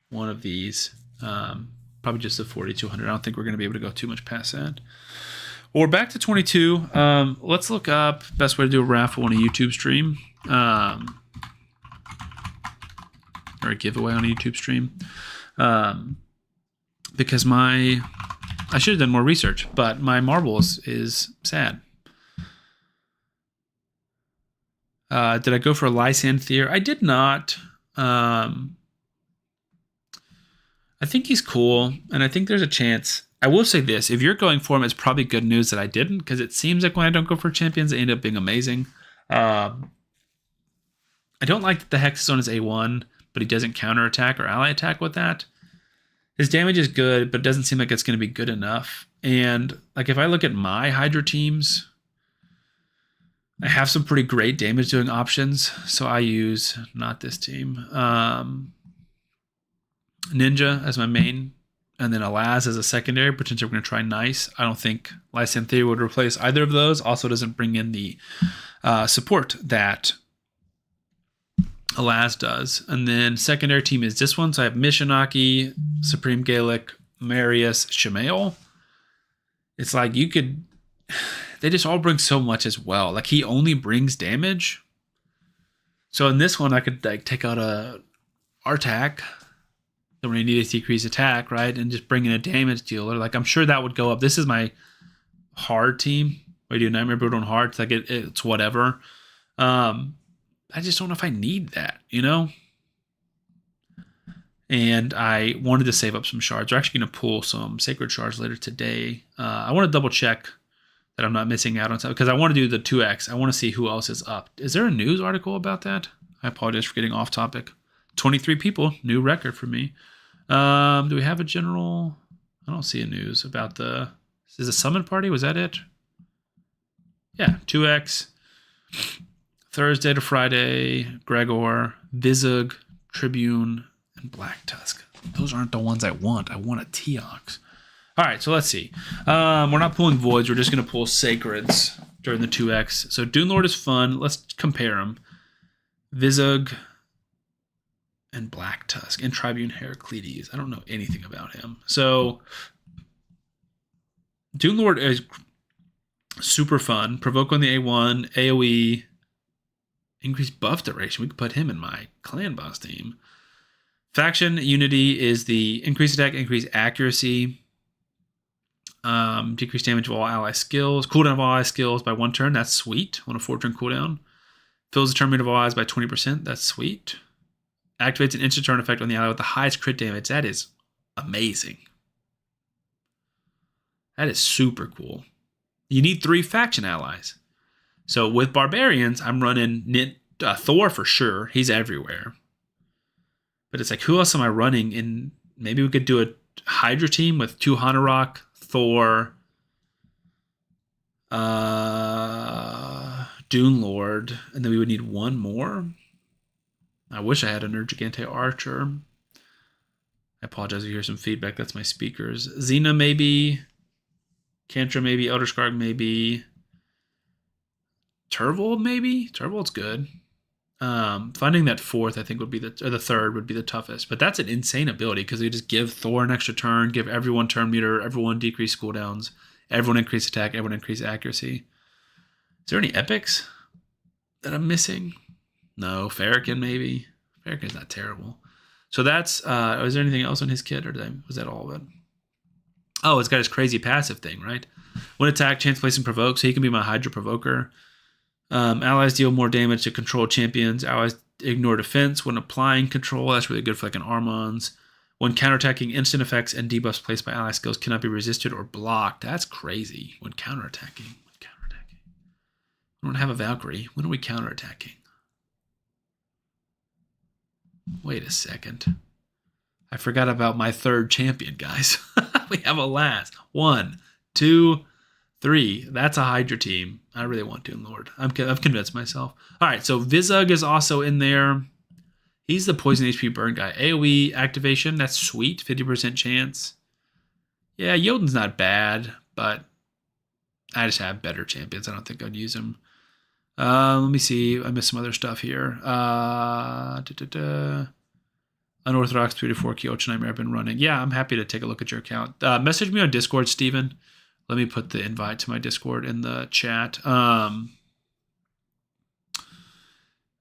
one of these. Probably just the 4200. I don't think we're going to be able to go too much past that. Well, we're back to 22. Let's look up best way to do a raffle on a YouTube stream. Or a giveaway on a YouTube stream. Because I should have done more research, but my marbles is sad. Did I go for Lysanthier? I did not. I think he's cool, and I think there's a chance. I will say this: if you're going for him, it's probably good news that I didn't, because it seems like when I don't go for champions, they end up being amazing. I don't like that the Hex is on his A1, but he doesn't counterattack or ally attack with that. His damage is good, but it doesn't seem like it's going to be good enough. And like if I look at my Hydra teams, I have some pretty great damage doing options. So I use not this team. Ninja as my main, and then Alaz as a secondary. Potentially we're going to try Nice. I don't think Lysanthier would replace either of those. Also doesn't bring in the support that Alaz does. And then secondary team is this one. So I have Mishinaki, Supreme Gaelic, Marius, Shemael. It's like you could... They just all bring so much as well. Like he only brings damage. So in this one, I could like take out a Artak. Then when you need a decrease attack, right? And just bring in a damage dealer. Like I'm sure that would go up. This is my hard team. We do Nightmare Brood on hard. It's like it's whatever. I just don't know if I need that, you know? And I wanted to save up some shards. We're actually going to pull some Sacred Shards later today. I want to double check that I'm not missing out on something, because I want to do the 2X. I want to see who else is up. Is there a news article about that? I apologize for getting off topic. 23 people, new record for me. Do we have a general? I don't see a news about the... Is it a summon party? Was that it? Yeah, 2X. Thursday to Friday, Gregor, Vizug, Tribune, and Black Tusk. Those aren't the ones I want. I want a Teox. All right, so let's see. We're not pulling Voids. We're just going to pull Sacreds during the 2X. So Dune Lord is fun. Let's compare them. Vizug and Black Tusk and Tribune Heraclides. I don't know anything about him. So Dune Lord is super fun. Provoke on the A1, AoE, increased buff duration. We could put him in my clan boss team. Faction Unity is the increased attack, increased accuracy, decreased damage of all ally skills, cooldown of all ally skills by 1 turn. That's sweet. On a 4-turn cooldown. Fills the turn rate of all allies by 20%. That's sweet. Activates an instant turn effect on the ally with the highest crit damage. That is amazing. That is super cool. You need 3 faction allies. So with Barbarians, I'm running Thor for sure. He's everywhere. But it's like, who else am I running? And maybe we could do a Hydra team with 2 Hanorok, Thor, Dune Lord, and then we would need 1 more. I wish I had an Urgigante Archer. I apologize if you hear some feedback. That's my speakers. Xena maybe. Kantra maybe. Elder Skarg maybe. Turvold maybe. Turvold's good. Finding that 4th, I think, would be the 3rd would be the toughest. But that's an insane ability, because they just give Thor an extra turn, give everyone turn meter, everyone decrease cooldowns, everyone increase attack, everyone increase accuracy. Is there any epics that I'm missing? No. Farrakhan maybe. Farrakhan's not terrible. So that's. Is there anything else on his kit, or was that all of it? Oh, it's got his crazy passive thing, right? When attacked, chance placing provoke, so he can be my Hydra Provoker. Allies deal more damage to controlled champions. Allies ignore defense when applying control. That's really good for like an Armons. When counterattacking, instant effects and debuffs placed by ally skills cannot be resisted or blocked. That's crazy. When counterattacking. We don't have a Valkyrie. When are we counterattacking? Wait a second. I forgot about my 3rd champion, guys. We have a last. 1, 2, 3. That's a Hydra team. I really want Dune Lord. I've convinced myself. All right, so Vizug is also in there. He's the poison HP burn guy. AoE activation, that's sweet. 50% chance. Yeah, Jotun's not bad, but I just have better champions. I don't think I'd use him. Let me see. I missed some other stuff here. Unorthodox 3-4 Kyoto Nightmare I've been running. Yeah, I'm happy to take a look at your account. Message me on Discord, Steven. Let me put the invite to my Discord in the chat. I'm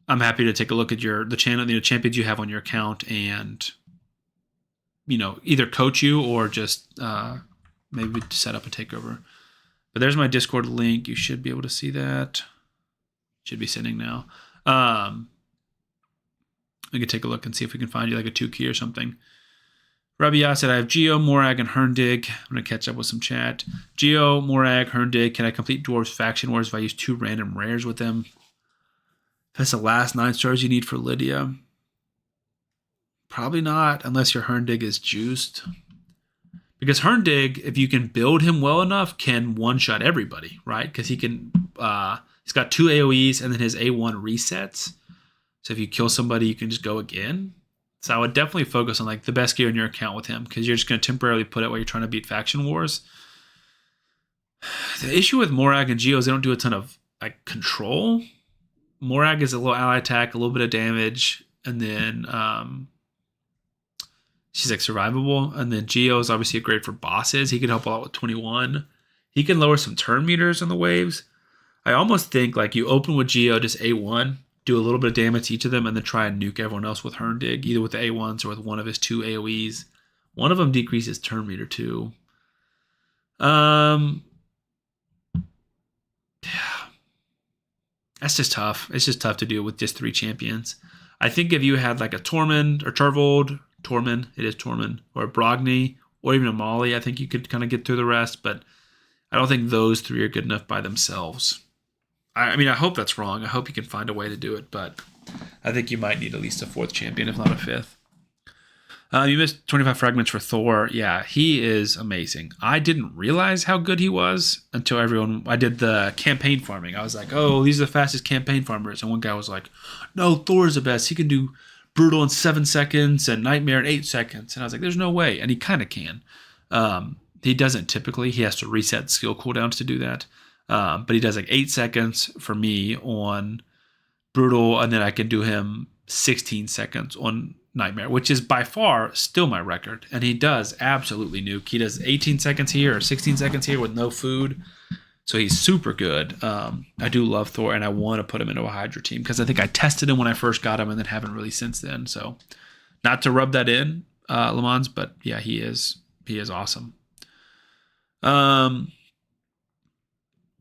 happy to take a look at the channel, the champions you have on your account, and either coach you or just maybe set up a takeover. But there's my Discord link. You should be able to see that. Should be sending now. We could take a look and see if we can find you like a 2 key or something. Rabia said, I have Geo, Morag, and Herndig. I'm going to catch up with some chat. Geo, Morag, Herndig. Can I complete Dwarves Faction Wars if I use 2 random rares with them? That's the last 9 stars you need for Lydia. Probably not, unless your Herndig is juiced. Because Herndig, if you can build him well enough, can one-shot everybody, right? Because he can, he's got 2 AoEs and then his A1 resets. So if you kill somebody, you can just go again. So I would definitely focus on like the best gear in your account with him, because you're just going to temporarily put it while you're trying to beat faction wars. The issue with Morag and Geo is they don't do a ton of like control. Morag is a little ally attack, a little bit of damage, and then she's like survivable. And then Geo is obviously great for bosses. He can help a lot with 21. He can lower some turn meters on the waves. I almost think like you open with Geo, just A1, do a little bit of damage to each of them, and then try and nuke everyone else with Herndig, either with the A1s or with one of his 2 AoEs. One of them decreases turn meter too. Yeah. That's just tough. It's just tough to do with just 3 champions. I think if you had like a Tormund or Torvald, it is Tormund, or a Brogni, or even a Molly, I think you could kind of get through the rest, but I don't think those 3 are good enough by themselves. I mean, I hope that's wrong. I hope you can find a way to do it, but I think you might need at least a 4th champion, if not a 5th. You missed 25 fragments for Thor. Yeah, he is amazing. I didn't realize how good he was until I did the campaign farming. I was like, oh, these are the fastest campaign farmers. And one guy was like, no, Thor's the best. He can do Brutal in 7 seconds and Nightmare in 8 seconds. And I was like, there's no way. And he kind of can. He doesn't typically. He has to reset skill cooldowns to do that. But he does like 8 seconds for me on Brutal, and then I can do him 16 seconds on Nightmare, which is by far still my record. And he does absolutely nuke. He does 18 seconds here or 16 seconds here with no food. So he's super good. I do love Thor, and I want to put him into a Hydra team because I think I tested him when I first got him and then haven't really since then. So not to rub that in, Le Mans, but yeah, he is awesome.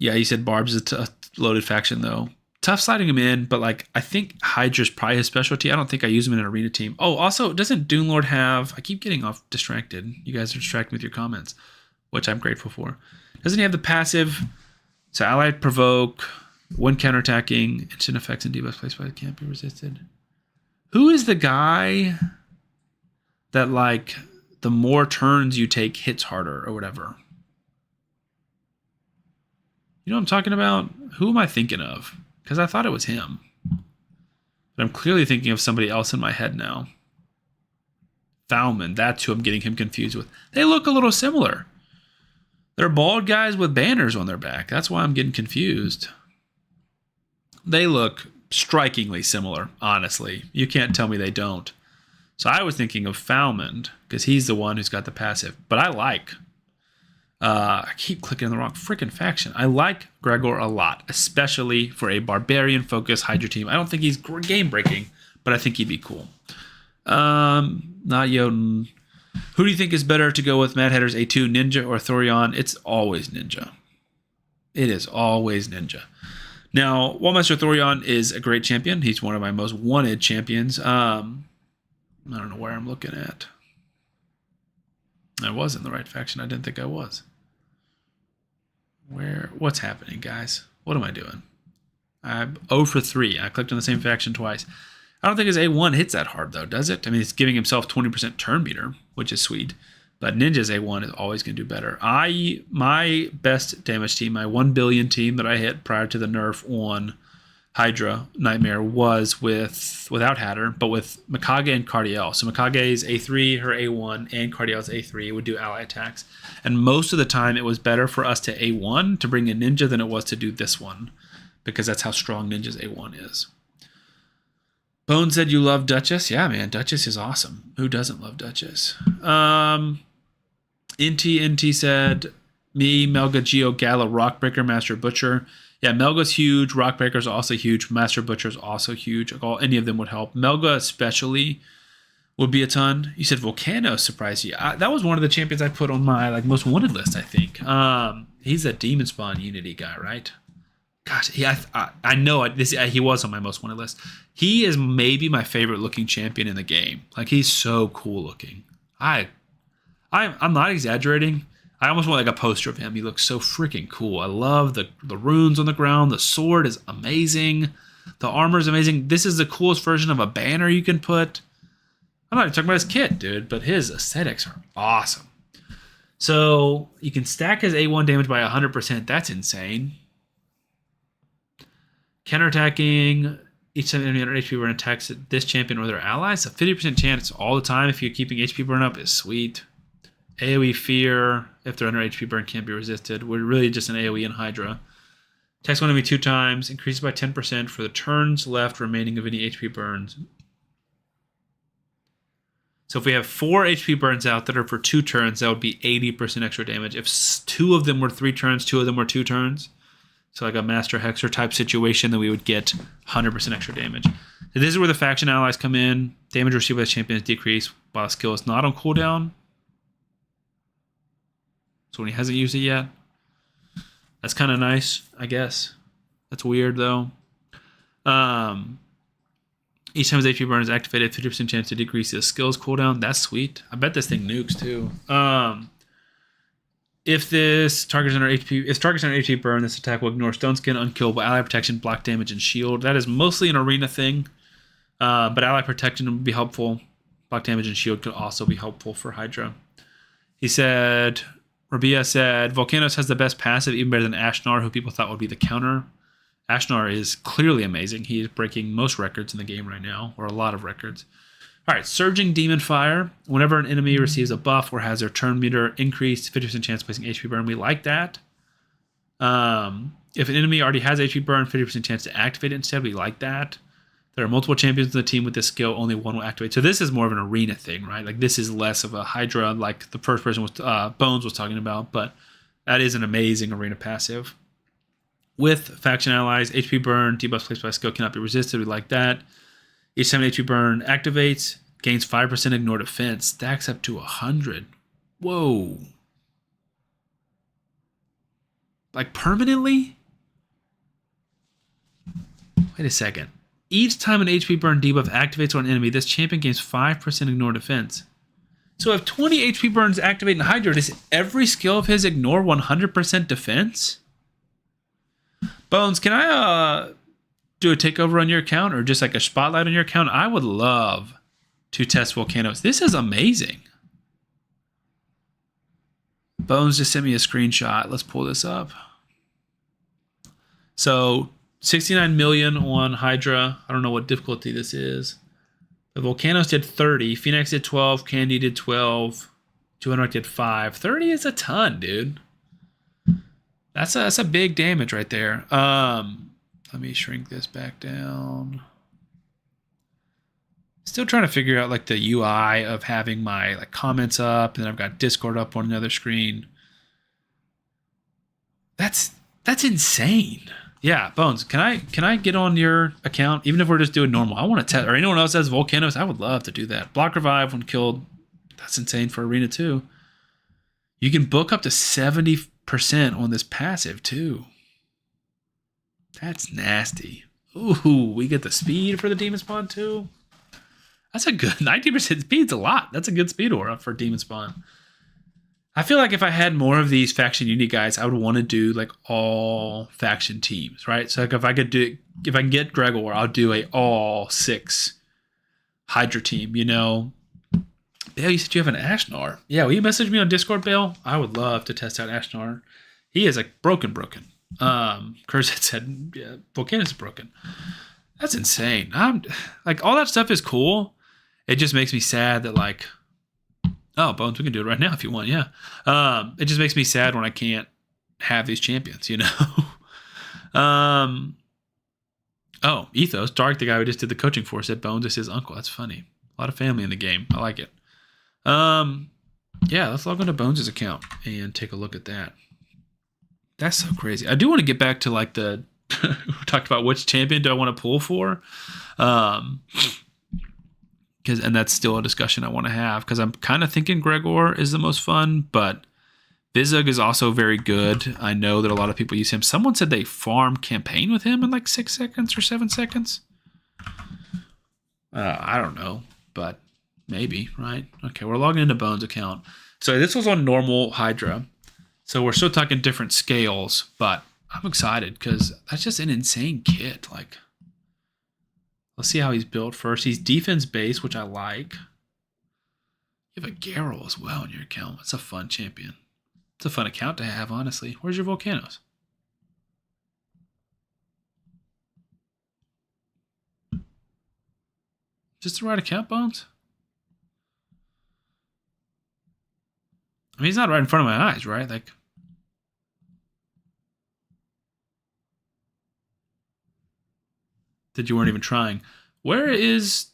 Yeah, he said Barb's a loaded faction, though. Tough sliding him in, but like I think Hydra's probably his specialty. I don't think I use him in an arena team. Oh, also, doesn't Doomlord have... I keep getting off distracted. You guys are distracting with your comments, which I'm grateful for. Doesn't he have the passive? So allied provoke, one counterattacking, instant effects and debuffs placed by it can't be resisted. Who is the guy that like the more turns you take hits harder or whatever? You know what I'm talking about? Who am I thinking of? Because I thought it was him. But I'm clearly thinking of somebody else in my head now. Thalman, that's who I'm getting him confused with. They look a little similar. They're bald guys with banners on their back. That's why I'm getting confused. They look strikingly similar, honestly. You can't tell me they don't. So I was thinking of Falmond, because he's the one who's got the passive. But I like... I keep clicking on the wrong freaking faction. I like Gregor a lot, especially for a barbarian-focused Hydra team. I don't think he's game-breaking, but I think he'd be cool. Not Jotun. Who do you think is better to go with Mad Hatter's A2, Ninja or Thorion? It's always Ninja. It is always Ninja. Now, Wallmaster Thorion is a great champion. He's one of my most wanted champions. I don't know where I'm looking at. I was in the right faction. I didn't think I was. What's happening, guys? What am I doing? I'm 0 for 3. I clicked on the same faction twice. I don't think his A1 hits that hard, though, does it? I mean, it's giving himself 20% turn meter, which is sweet. But Ninja's A1 is always going to do better. My best damage team, my 1 billion team that I hit prior to the nerf on Hydra Nightmare was without Hatter, but with Mikage and Cardiel. So Mikage's A3, her A1, and Cardiel's A3 would do ally attacks. And most of the time, it was better for us to A1 to bring in Ninja than it was to do this one, because that's how strong Ninja's A1 is. Bone said you love Duchess. Yeah, man, Duchess is awesome. Who doesn't love Duchess? NT said, me, Melga, Geo, Gala, Rockbreaker, Master Butcher. Yeah, Melga's huge. Rockbreaker's also huge. Master Butcher's also huge. Any of them would help. Melga especially would be a ton. You said Volcano surprised you. That was one of the champions I put on my most wanted list, I think. He's a Demon Spawn Unity guy, right? Gosh, I know he was on my most wanted list. He is maybe my favorite looking champion in the game. Like, he's so cool looking. I'm not exaggerating. I almost want like a poster of him. He looks so freaking cool. I love the runes on the ground. The sword is amazing. The armor is amazing. This is the coolest version of a banner you can put. I'm not even talking about his kit, dude, but his aesthetics are awesome. So you can stack his A1 damage by 100%. That's insane. Counterattacking. Each time enemy under HP burn attacks this champion or their allies. A 50% chance all the time if you're keeping HP burn up is sweet. AoE fear. If they're under HP burn can't be resisted. We're really just an AoE and Hydra. Attacks one enemy 2 times. Increases by 10% for the turns left remaining of any HP burns. So if we have 4 HP burns out that are for 2 turns, that would be 80% extra damage. If 2 of them were 3 turns, 2 of them were 2 turns, so like a Master Hexer type situation, then we would get 100% extra damage. So this is where the faction allies come in. Damage received by the champion is decreased while the skill is not on cooldown. So when he hasn't used it yet. That's kind of nice, I guess. That's weird, though. Each time his HP burn is activated, 50% chance to decrease his skills cooldown. That's sweet. I bet this thing nukes, too. If this target's under HP burn, this attack will ignore Stone Skin, Unkillable, Ally Protection, Block Damage, and Shield. That is mostly an arena thing, but Ally Protection would be helpful. Block Damage and Shield could also be helpful for Hydra. Rabia said, Volcanoes has the best passive, even better than Ashnar, who people thought would be the counter. Ashnar is clearly amazing. He is breaking most records in the game right now, or a lot of records. All right, Surging Demon Fire. Whenever an enemy receives a buff or has their turn meter increased, 50% chance of placing HP burn. We like that. If an enemy already has HP burn, 50% chance to activate it instead. We like that. There are multiple champions in the team with this skill. Only one will activate. So this is more of an arena thing, right? Like, this is less of a Hydra, like the first person was Bones was talking about, but that is an amazing arena passive. With faction allies, HP burn, debuffs placed by skill cannot be resisted. We like that. Each time an HP burn activates, gains 5% ignore defense. Stacks up to 100. Whoa. Like, permanently? Wait a second. Each time an HP burn debuff activates on an enemy, this champion gains 5% ignore defense. So if 20 HP burns activate in Hydra, does every skill of his ignore 100% defense? Bones, can I do a takeover on your account or just like a spotlight on your account? I would love to test Volcanoes. This is amazing. Bones just sent me a screenshot. Let's pull this up. So 69 million on Hydra. I don't know what difficulty this is. The Volcanoes did 30. Phoenix did 12. Candy did 12. 200 did 5. 30 is a ton, dude. That's a big damage right there. Let me shrink this back down. Still trying to figure out like the UI of having my like comments up, and then I've got Discord up on another screen. That's insane. Yeah, Bones, can I get on your account even if we're just doing normal? I want to test, or anyone else has Volcanoes, I would love to do that. Block revive when killed. That's insane for arena too. You can book up to 70% on this passive too. That's nasty. Ooh, we get the speed for the Demon Spawn too. That's a good 90% speed's a lot. That's a good speed aura for Demon Spawn. I feel like if I had more of these faction unity guys, I would want to do like all faction teams, right? So like if I can get Gregor, I'll do a all 6 Hydra team, you know. Bale, you said you have an Ashnar. Yeah, will you message me on Discord, Bale? I would love to test out Ashnar. He is like broken. Kurz had said, yeah, Volcanoes is broken. That's insane. I'm like, all that stuff is cool. It just makes me sad that like, oh, Bones, we can do it right now if you want. Yeah. It just makes me sad when I can't have these champions, you know? Oh, Ethos, Dark, the guy who just did the coaching for, said Bones is his uncle. That's funny. A lot of family in the game. I like it. Yeah, let's log on to Bones' account and take a look at that. That's so crazy. I do want to get back to like we talked about which champion do I want to pull for. And that's still a discussion I want to have because I'm kind of thinking Gregor is the most fun, but Vizug is also very good. I know that a lot of people use him. Someone said they farm campaign with him in like 6 seconds or 7 seconds. I don't know, but maybe, right? Okay, we're logging into Bones' account. So this was on normal Hydra. So we're still talking different scales, but I'm excited because that's just an insane kit. Like, let's see how he's built first. He's defense based, which I like. You have a Garrel as well in your account. That's a fun champion. It's a fun account to have, honestly. Where's your Volcanoes? Just the right account, Bones? I mean, he's not right in front of my eyes, right? Like, that you weren't even trying. Where is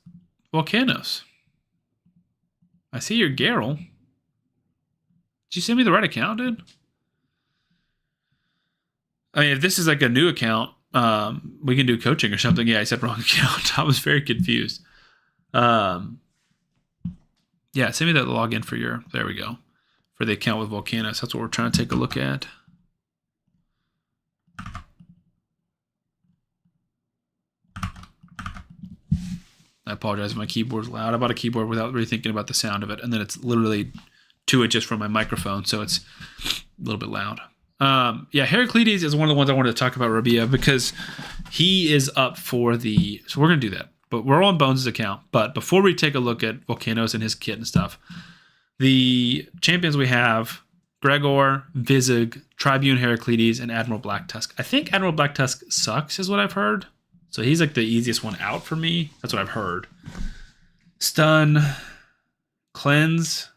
Volcanoes? I see your Garrel. Did you send me the right account, dude? I mean, if this is like a new account, we can do coaching or something. Yeah, I said wrong account. I was very confused. Yeah, send me that login for your, there we go, for the account with Volcanoes. That's what we're trying to take a look at. I apologize, my keyboard's loud. I bought a keyboard without really thinking about the sound of it, and then it's literally 2 inches from my microphone, so it's a little bit loud. Yeah, Heraclides is one of the ones I wanted to talk about, Rabia, because he is up for the... So we're going to do that, but we're on Bones' account. But before we take a look at Volcanoes and his kit and stuff, the champions we have, Gregor, Vizig, Tribune Heraclides, and Admiral Blacktusk. I think Admiral Blacktusk sucks, is what I've heard. So he's like the easiest one out for me. That's what I've heard. Stun, Cleanse,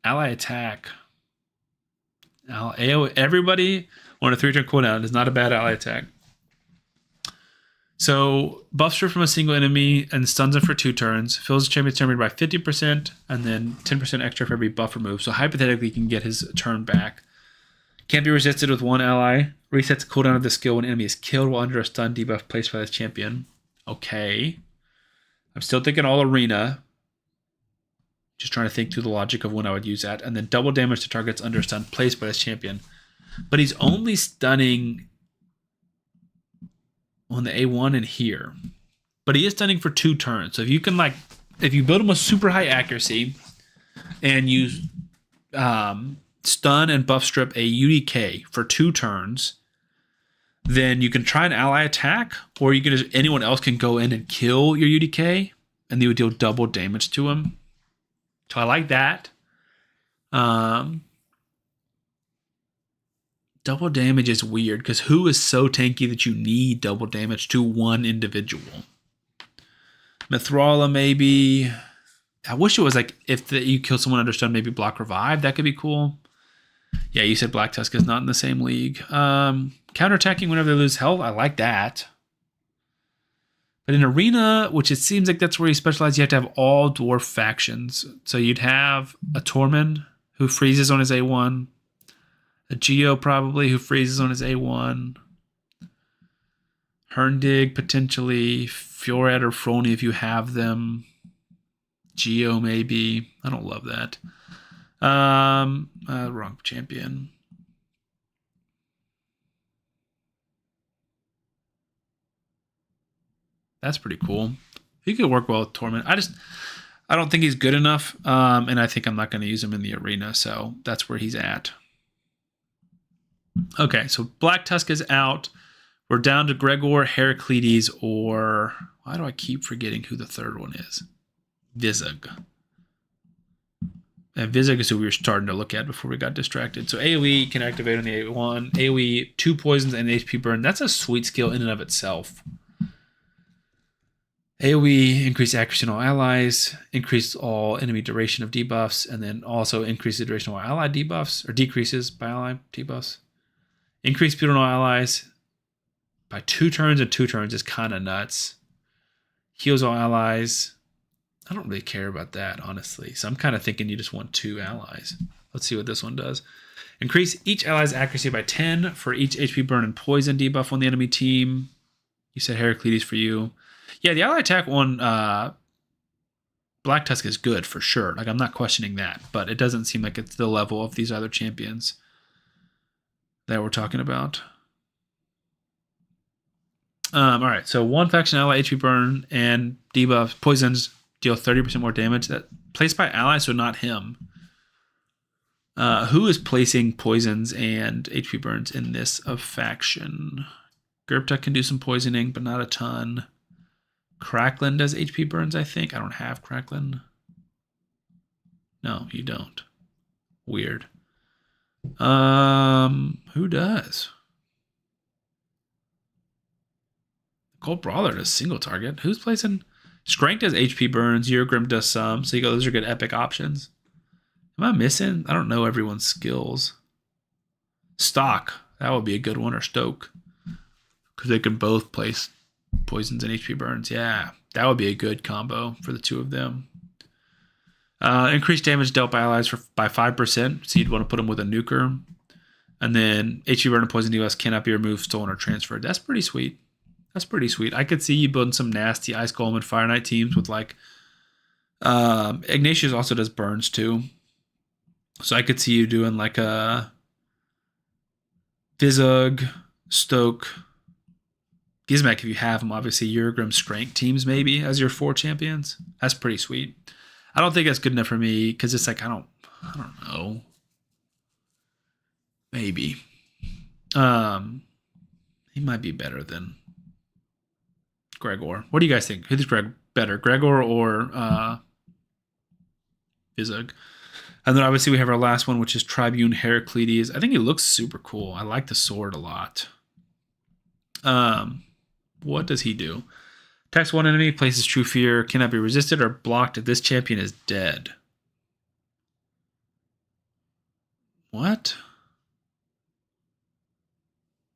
Ally Attack. Everybody on a 3-turn cooldown is not a bad ally attack. So buff strip from a single enemy and stuns them for 2 turns. Fills the champion's turn by 50% and then 10% extra for every buff removed. So hypothetically, he can get his turn back. Can't be resisted with 1 ally. Resets the cooldown of the skill when enemy is killed while under a stun debuff placed by this champion. Okay. I'm still thinking all arena. Just trying to think through the logic of when I would use that. And then double damage to targets under a stun placed by this champion. But he's only stunning on the A1 and here. But he is stunning for 2 turns. So if you can, like, if you build him with super high accuracy and you stun and buff strip a UDK for 2 turns, then you can try an ally attack, or you can just, anyone else can go in and kill your UDK, and they would deal double damage to him. So I like that. Double damage is weird, because who is so tanky that you need double damage to one individual? Mithrala, maybe. I wish it was like, if you kill someone under stun, maybe block revive. That could be cool. Yeah, you said Black Tusk is not in the same league. Counterattacking whenever they lose health, I like that. But in Arena, which it seems like that's where you specialize, you have to have all dwarf factions. So you'd have a Tormund who freezes on his A1. A Geo probably who freezes on his A1. Herndig potentially. Fioret or Froni if you have them. Geo maybe. I don't love that. Wrong champion. That's pretty cool. He could work well with Torment. I don't think he's good enough, and I think I'm not going to use him in the arena, so that's where he's at. Okay, so Black Tusk is out. We're down to Gregor, Heraclides, or... Why do I keep forgetting who the third one is? Vizig. And Vizig is who we were starting to look at before we got distracted. So AoE can activate on the A1. AoE, 2 poisons and HP burn. That's a sweet skill in and of itself. AoE, increase accuracy on all allies, increase all enemy duration of debuffs, and then also increase the duration of all ally debuffs, or decreases by ally debuffs. Increase speed on all allies by 2 turns, and 2 turns is kind of nuts. Heals all allies. I don't really care about that, honestly. So I'm kind of thinking you just want 2 allies. Let's see what this one does. Increase each ally's accuracy by 10 for each HP burn and poison debuff on the enemy team. You said Heraclides for you. Yeah, the ally attack on Black Tusk is good for sure. Like, I'm not questioning that, but it doesn't seem like it's the level of these other champions. that we're talking about. All right, so one faction ally HP burn and debuff poisons deal 30% more damage. That placed by allies, so not him. Who is placing poisons and HP burns in this faction? Gerpta can do some poisoning, but not a ton. Cracklin does HP burns, I think. I don't have Cracklin. No, you don't. Weird. Who does? Cold Brawler does single target. Who's placing? Skrank does HP burns. Eurogrim does some. So you go, those are good epic options. Am I missing? I don't know everyone's skills. Stock. That would be a good one. Or Stoke. Because they can both place poisons and HP burns. Yeah. That would be a good combo for the two of them. Increased damage dealt by allies by 5%. So you'd want to put them with a nuker. And then HP burn and poison debuffs cannot be removed, stolen, or transferred. That's pretty sweet. That's pretty sweet. I could see you building some nasty Ice Golem and Fire Knight teams with like Ignatius also does burns too. So I could see you doing like a Vizug, Stoke, Gizmek if you have them. Obviously, Eurogrim, Skrank teams maybe as your 4 champions. That's pretty sweet. I don't think that's good enough for me because it's like I don't know. Maybe. He might be better than Gregor. What do you guys think? Who's better, Gregor or Vizug? And then obviously we have our last one, which is Tribune Heraclides. I think he looks super cool. I like the sword a lot. What does he do? Attacks one enemy, places True Fear, cannot be resisted or blocked if this champion is dead. What?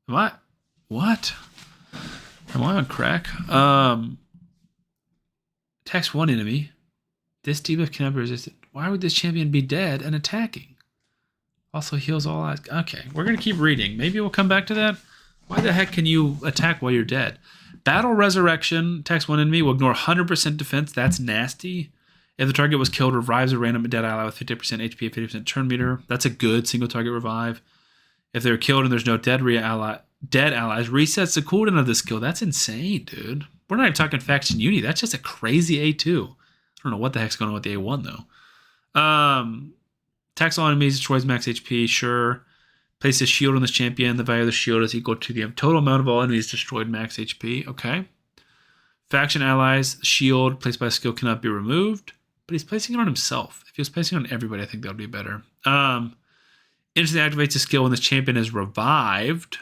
What? Am I on crack? Attacks one enemy. This debuff cannot be resisted. Why would this champion be dead and attacking? Also heals all eyes. Okay, we're going to keep reading. Maybe we'll come back to that. Why the heck can you attack while you're dead? Battle Resurrection. Attacks one enemy. Will ignore 100% defense. That's nasty. If the target was killed, revives a random dead ally with 50% HP and 50% turn meter. That's a good single target revive. If they're killed and there's no dead allies, resets the cooldown of this skill. That's insane, dude. We're not even talking faction unity. That's just a crazy A2. I don't know what the heck's going on with the A1, though. Attacks all enemies, destroys max HP, sure. Place a shield on this champion. The value of the shield is equal to the total amount of all enemies destroyed max HP. Okay. Faction allies, shield placed by a skill cannot be removed. But he's placing it on himself. If he was placing it on everybody, I think that would be better. Instantly activates a skill when this champion is revived.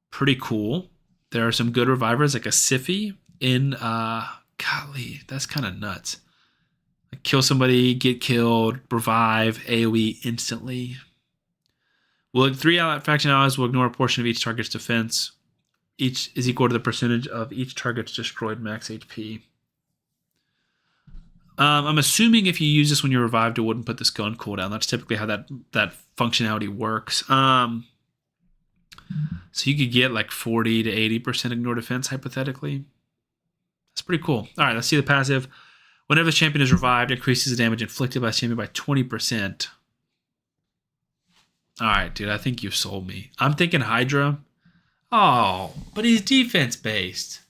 Pretty cool. There are some good revivers like a Siffy in golly, that's kind of nuts. Like kill somebody, get killed, revive, AoE instantly. Will 3 faction allies will ignore a portion of each target's defense. Each is equal to the percentage of each target's destroyed max HP. I'm assuming if you use this when you're revived, it wouldn't put the skill on cooldown. That's typically how that functionality works. So you could get like 40 to 80% ignore defense, hypothetically. That's pretty cool. All right, let's see the passive. Whenever the champion is revived, increases the damage inflicted by the champion by 20%. All right, dude, I think you've sold me. I'm thinking Hydra. Oh, but he's defense-based.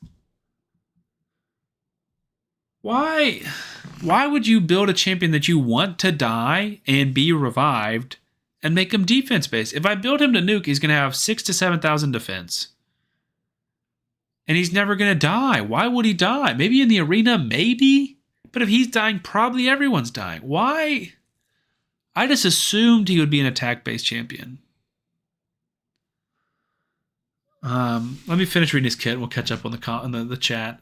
Why would you build a champion that you want to die and be revived and make him defense-based? If I build him to nuke, he's going to have 6,000 to 7,000 defense. And he's never going to die. Why would he die? Maybe in the arena, maybe? But if he's dying, probably everyone's dying. Why? I just assumed he would be an attack-based champion. Let me finish reading his kit and we'll catch up on the chat.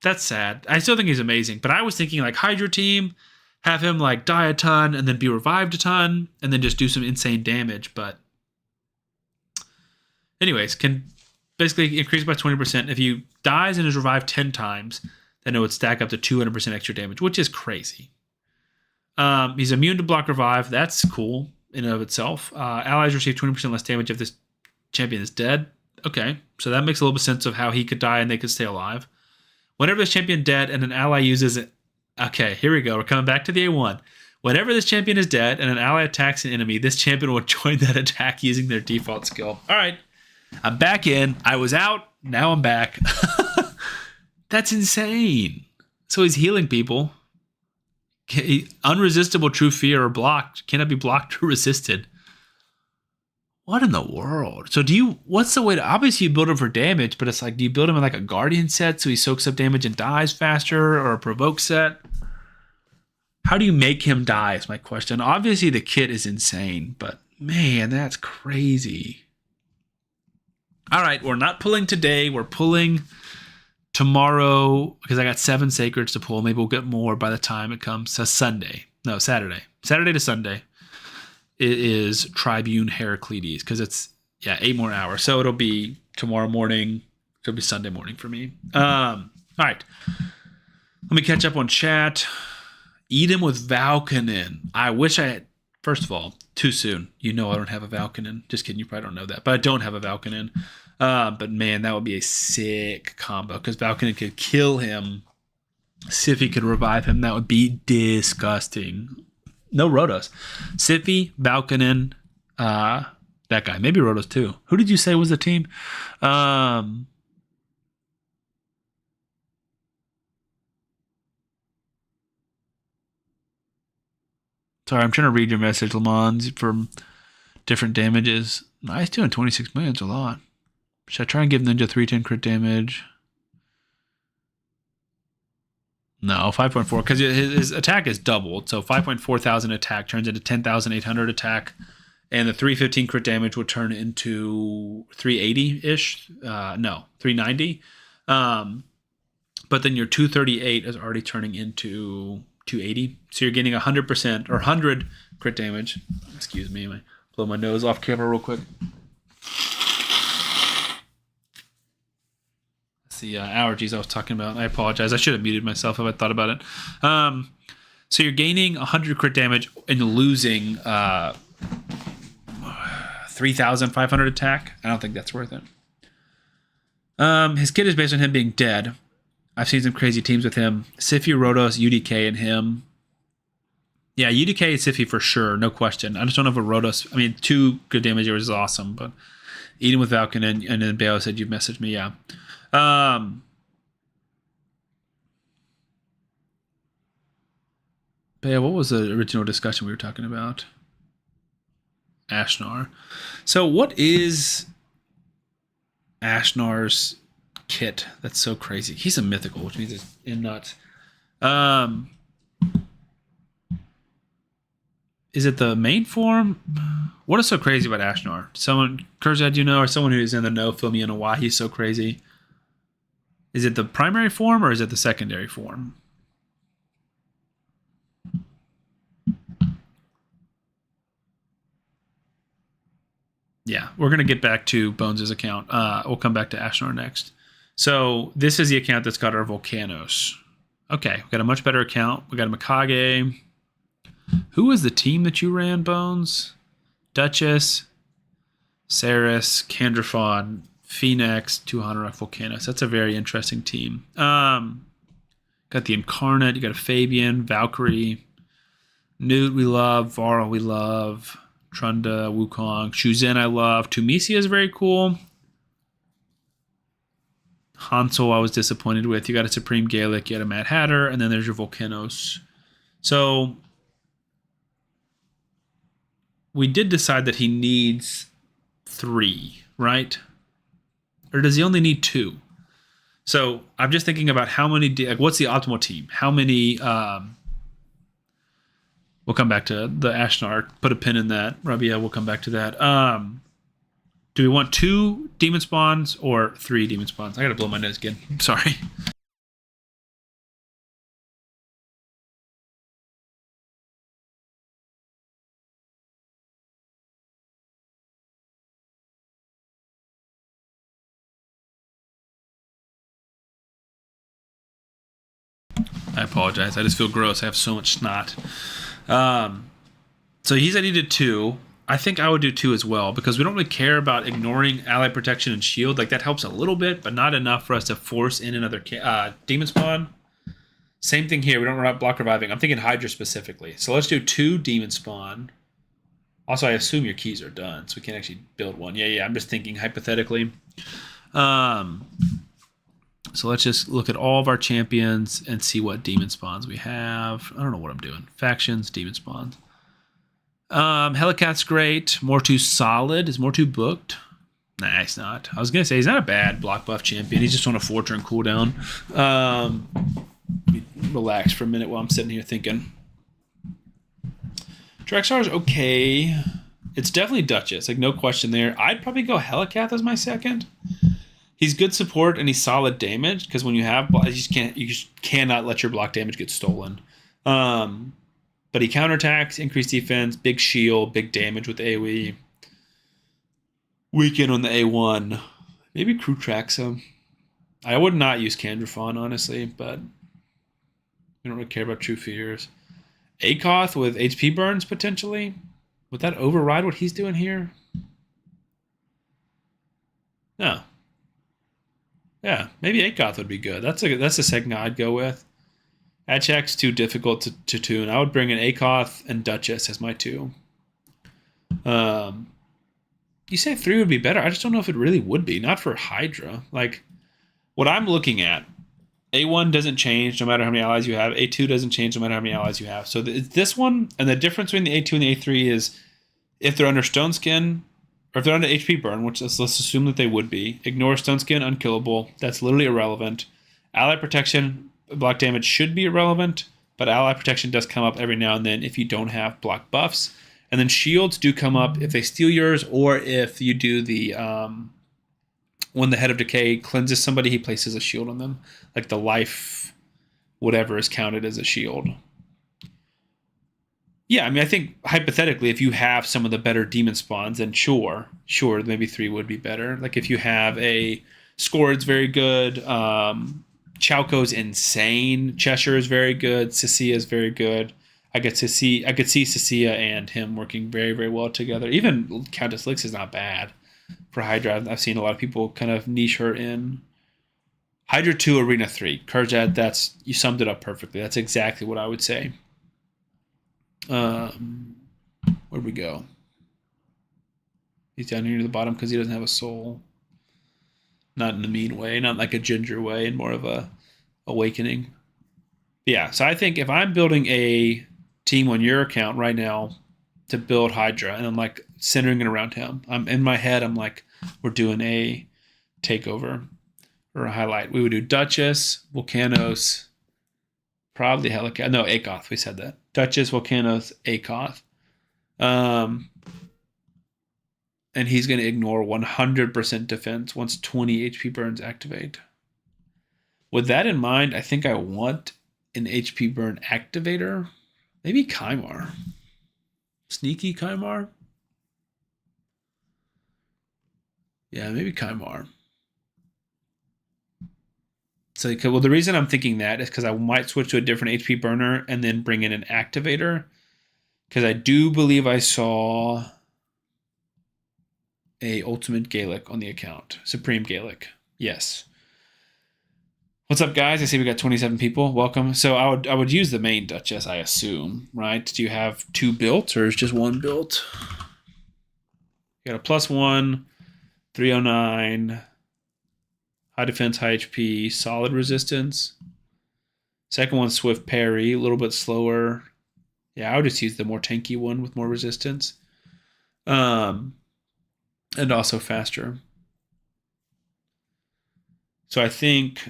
That's sad. I still think he's amazing. But I was thinking like Hydra team, have him like die a ton and then be revived a ton and then just do some insane damage. But anyways, can basically increase by 20%. If he dies and is revived 10 times, then it would stack up to 200% extra damage, which is crazy. He's immune to block revive. That's cool in and of itself. Allies receive 20% less damage if this champion is dead. Okay, so that makes a little bit of sense of how he could die and they could stay alive. Whenever this champion dead and an ally uses it. Okay, here we go. We're coming back to the A1. Whenever this champion is dead and an ally attacks an enemy, this champion will join that attack using their default skill. All right. I'm back in. I was out. Now I'm back. That's insane. So he's healing people. Unresistible true fear or blocked. Cannot be blocked or resisted. What in the world? So what's the way to, obviously you build him for damage, but it's like, do you build him in like a guardian set so he soaks up damage and dies faster, or a provoke set? How do you make him die is my question. Obviously the kit is insane, but man, that's crazy. All right, we're not pulling today. We're pulling tomorrow because I got 7 sacreds to pull. Maybe we'll get more by the time it comes to Saturday. Saturday to Sunday. It is Tribune Heraclides because it's 8 more hours. So it'll be tomorrow morning. It'll be Sunday morning for me. All right. Let me catch up on chat. Eat him with Valkynin. I wish I had. First of all, too soon. You know I don't have a Valkynin. Just kidding. You probably don't know that. But I don't have a Valkynin. But man, that would be a sick combo because Valkynin could kill him. Siphi could revive him. That would be disgusting. No Rotos. Siphi, Valkynin, that guy. Maybe Rotos too. Who did you say was the team? Sorry, I'm trying to read your message, Lamont, from different damages. Nice, doing 26 million. It's a lot. Should I try and give Ninja 310 crit damage? No, 5.4, because his attack is doubled. So 5,400 attack turns into 10,800 attack. And the 315 crit damage would turn into 380-ish. No, 390. But then your 238 is already turning into 280. So you're getting 100% or 100 crit damage. Excuse me, I blow my nose off camera real quick. That's the allergies I was talking about. I apologize. I should have muted myself if I thought about it. So you're gaining 100 crit damage and losing 3,500 attack. I don't think that's worth it. His kit is based on him being dead. I've seen some crazy teams with him. Siphi, Rotos, UDK, and him. Yeah, UDK and Siphi for sure, no question. I just don't know if a Rotos. I mean, 2 good damage is awesome, but eating with Valken and then Bayo said you've messaged me. Yeah. Bayo, what was the original discussion we were talking about? Ashnar. So what is Ashnar's kit? That's so crazy. He's a mythical, which means it's in nuts. Is it the main form? What is so crazy about Ashnar? Someone, Kurzad, you know, or someone who's in the know, fill me in on why he's so crazy. Is it the primary form or is it the secondary form? Yeah, we're going to get back to Bones' account. We'll come back to Ashnar next. So this is the account that's got our Volcanos. Okay, we got a much better account. We got a Mikage. Who was the team that you ran, Bones? Duchess, Saris, Candrafon, Phoenix, 200 Volcanos. That's a very interesting team. Got the Incarnate. You got a Fabian, Valkyrie, Newt we love, Varl we love, Trunda, Wukong, Shuzhen I love. Tunisia is very cool. Hansel I was disappointed with. You got a Supreme Gaelic, you got a Mad Hatter, and then there's your Volcanos. So we did decide that he needs 3, right? Or does he only need 2? So I'm just thinking about how many, like, what's the optimal team? How many, we'll come back to the Ashnar, put a pin in that. Rabia, we'll come back to that. Do we want 2 demon spawns or 3 demon spawns? I gotta blow my nose again. Sorry. I apologize. I just feel gross. I have so much snot. So he said he did 2. I think I would do 2 as well because we don't really care about ignoring ally protection and shield. Like that helps a little bit, but not enough for us to force in another demon spawn. Same thing here. We don't run block reviving. I'm thinking Hydra specifically. So let's do 2 demon spawn. Also, I assume your keys are done, so we can't actually build one. Yeah. I'm just thinking hypothetically. So let's just look at all of our champions and see what demon spawns we have. I don't know what I'm doing. Factions, demon spawns. Helicat's great. Mortu solid. Is Mortu booked? Nah, he's not. I was going to say he's not a bad block buff champion. He's just on a 4-turn cooldown. Relax for a minute while I'm sitting here thinking. Drexar's okay. It's definitely Duchess. Like, no question there. I'd probably go Helicath as my second. He's good support and he's solid damage because when you have you just cannot let your block damage get stolen. But he counterattacks, increased defense, big shield, big damage with AoE. Weaken on the A1. Maybe crew tracks him. I would not use Candrafon, honestly, but we don't really care about True Fears. Akoth with HP burns, potentially? Would that override what he's doing here? No. Yeah, maybe Akoth would be good. That's the second I'd go with. Adchak's too difficult to tune. I would bring in Akoth and Duchess as my 2. You say 3 would be better. I just don't know if it really would be. Not for Hydra. Like, what I'm looking at, A1 doesn't change no matter how many allies you have. A2 doesn't change no matter how many allies you have. So this one, and the difference between the A2 and the A3 is if they're under Stone Skin, or if they're under HP burn, which let's assume that they would be, ignore Stone Skin, unkillable. That's literally irrelevant. Ally protection, block damage should be irrelevant, but ally protection does come up every now and then if you don't have block buffs. And then shields do come up if they steal yours, or if you do the when the Head of Decay cleanses somebody, he places a shield on them. Like the life, whatever is counted as a shield. Yeah, I mean, I think hypothetically, if you have some of the better demon spawns, then sure, maybe 3 would be better. Like if you have a Scourd's very good, Chowko's insane, Cheshire is very good, Cecilia is very good. I could see Cecilia and him working very, very well together. Even Countess Lix is not bad for Hydra. I've seen a lot of people kind of niche her in. Hydra 2, Arena 3. Kurjad, you summed it up perfectly. That's exactly what I would say. Where'd we go? He's down here near the bottom because he doesn't have a soul. Not in a mean way, not like a ginger way, and more of a awakening. Yeah, so I think if I'm building a team on your account right now to build Hydra, and I'm like centering it around him, I'm in my head, I'm like, we're doing a takeover or a highlight. We would do Duchess, Volcanos, probably Helicat. No, Akoth. We said that. Duchess, Volcanos, Akoth. And he's going to ignore 100% defense once 20 HP burns activate. With that in mind, I think I want an HP burn activator. Maybe Kymar. Sneaky Kymar? Yeah, maybe Kymar. So, well, the reason I'm thinking that is because I might switch to a different HP burner and then bring in an activator. Because I do believe I saw a Ultimate Gaelic on the account. Supreme Gaelic. Yes. What's up, guys? I see we got 27 people. Welcome. So I would use the main Duchess, I assume, right? Do you have 2 built or is just 1 built? You got a +1, 309, high defense, high HP, solid resistance. Second one's swift parry, a little bit slower. Yeah, I would just use the more tanky one with more resistance. And also faster. So I think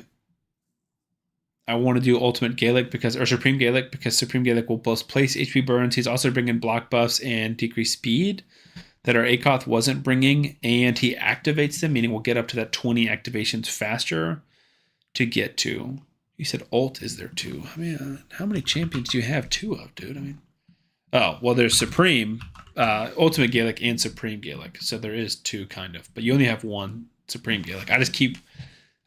I want to do Ultimate Gaelic or Supreme Gaelic because Supreme Gaelic will both place HP burns. He's also bringing block buffs and decreased speed that our Akoth wasn't bringing, and he activates them, meaning we'll get up to that 20 activations faster to get to. You said ult is there 2. I mean, how many champions do you have 2 of, dude? I mean, oh, well, there's Supreme, Ultimate Gaelic and Supreme Gaelic, so there is 2 kind of, but you only have 1 Supreme Gaelic.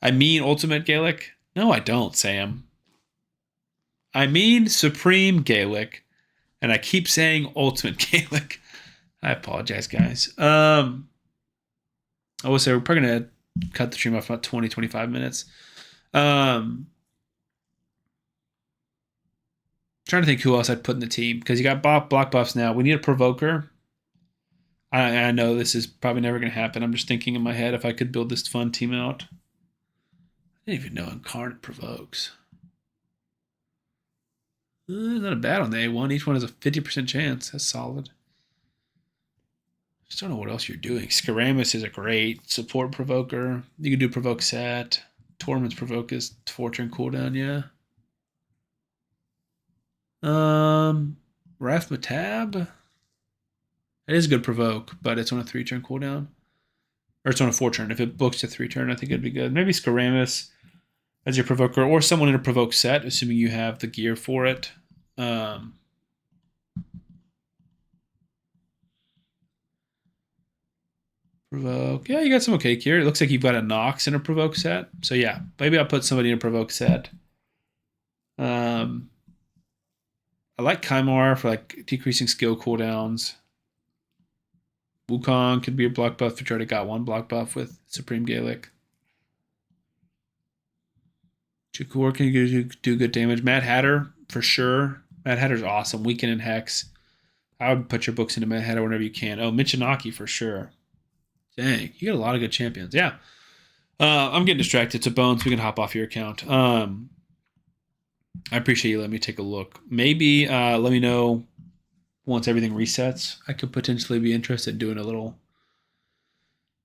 I mean Ultimate Gaelic. No, I don't, Sam. I mean Supreme Gaelic, and I keep saying Ultimate Gaelic. I apologize, guys. I will say we're probably going to cut the stream off about 20, 25 minutes. Trying to think who else I'd put in the team because you got block buffs now. We need a provoker. I know this is probably never going to happen. I'm just thinking in my head if I could build this fun team out. I didn't even know Incarnate provokes. Not a bad on the A1. Each one has a 50% chance. That's solid. Just don't know what else you're doing. Skaramis is a great support provoker. You can do provoke set. Torment's provoke is 4-turn cooldown, yeah. Wrath Matab. It is a good provoke, but it's on a 3-turn cooldown. Or it's on a 4-turn. If it books to 3-turn, I think it'd be good. Maybe Skaramis as your provoker, or someone in a provoke set, assuming you have the gear for it. Provoke. Yeah, you got some okay gear. It looks like you've got a Nox in a provoke set. So yeah, maybe I'll put somebody in a provoke set. I like Kymar for like decreasing skill cooldowns. Wukong could be a block buff, which already got one block buff with Supreme Gaelic. Jakor can do good damage. Mad Hatter, for sure. Mad Hatter's awesome. Weekend and Hex. I would put your books into Mad Hatter whenever you can. Oh, Michinaki, for sure. Dang, you got a lot of good champions. Yeah. I'm getting distracted. So, Bones, we can hop off your account. I appreciate you letting me take a look. Maybe let me know once everything resets. I could potentially be interested in doing a little,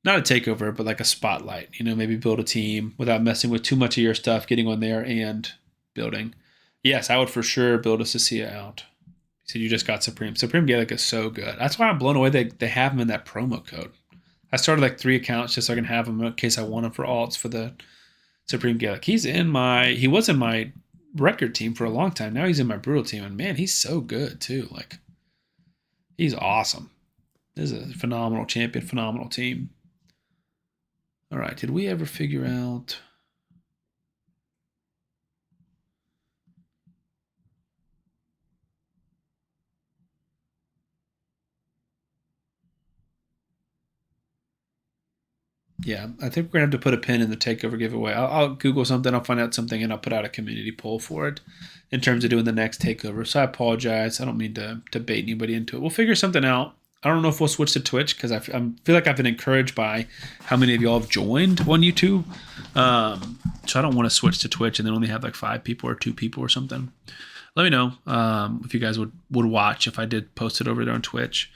not a takeover, but like a spotlight. Maybe build a team without messing with too much of your stuff, getting on there and building. Yes, I would for sure build a Cecilia out. You said you just got Supreme. Supreme Gaelic is so good. That's why I'm blown away they have them in that promo code. I started like 3 accounts just so I can have them in case I want them for alts for the Supreme Gaelic. He was in my record team for a long time. Now he's in my brutal team, and man, he's so good too. Like, he's awesome. This is a phenomenal champion, phenomenal team. All right, did we ever figure out? Yeah, I think we're going to have to put a pin in the takeover giveaway. I'll Google something, I'll find out something, and I'll put out a community poll for it in terms of doing the next takeover. So I apologize. I don't mean to bait anybody into it. We'll figure something out. I don't know if we'll switch to Twitch because I feel like I've been encouraged by how many of y'all have joined on YouTube. So I don't want to switch to Twitch and then only have like 5 people or 2 people or something. Let me know if you guys would watch if I did post it over there on Twitch.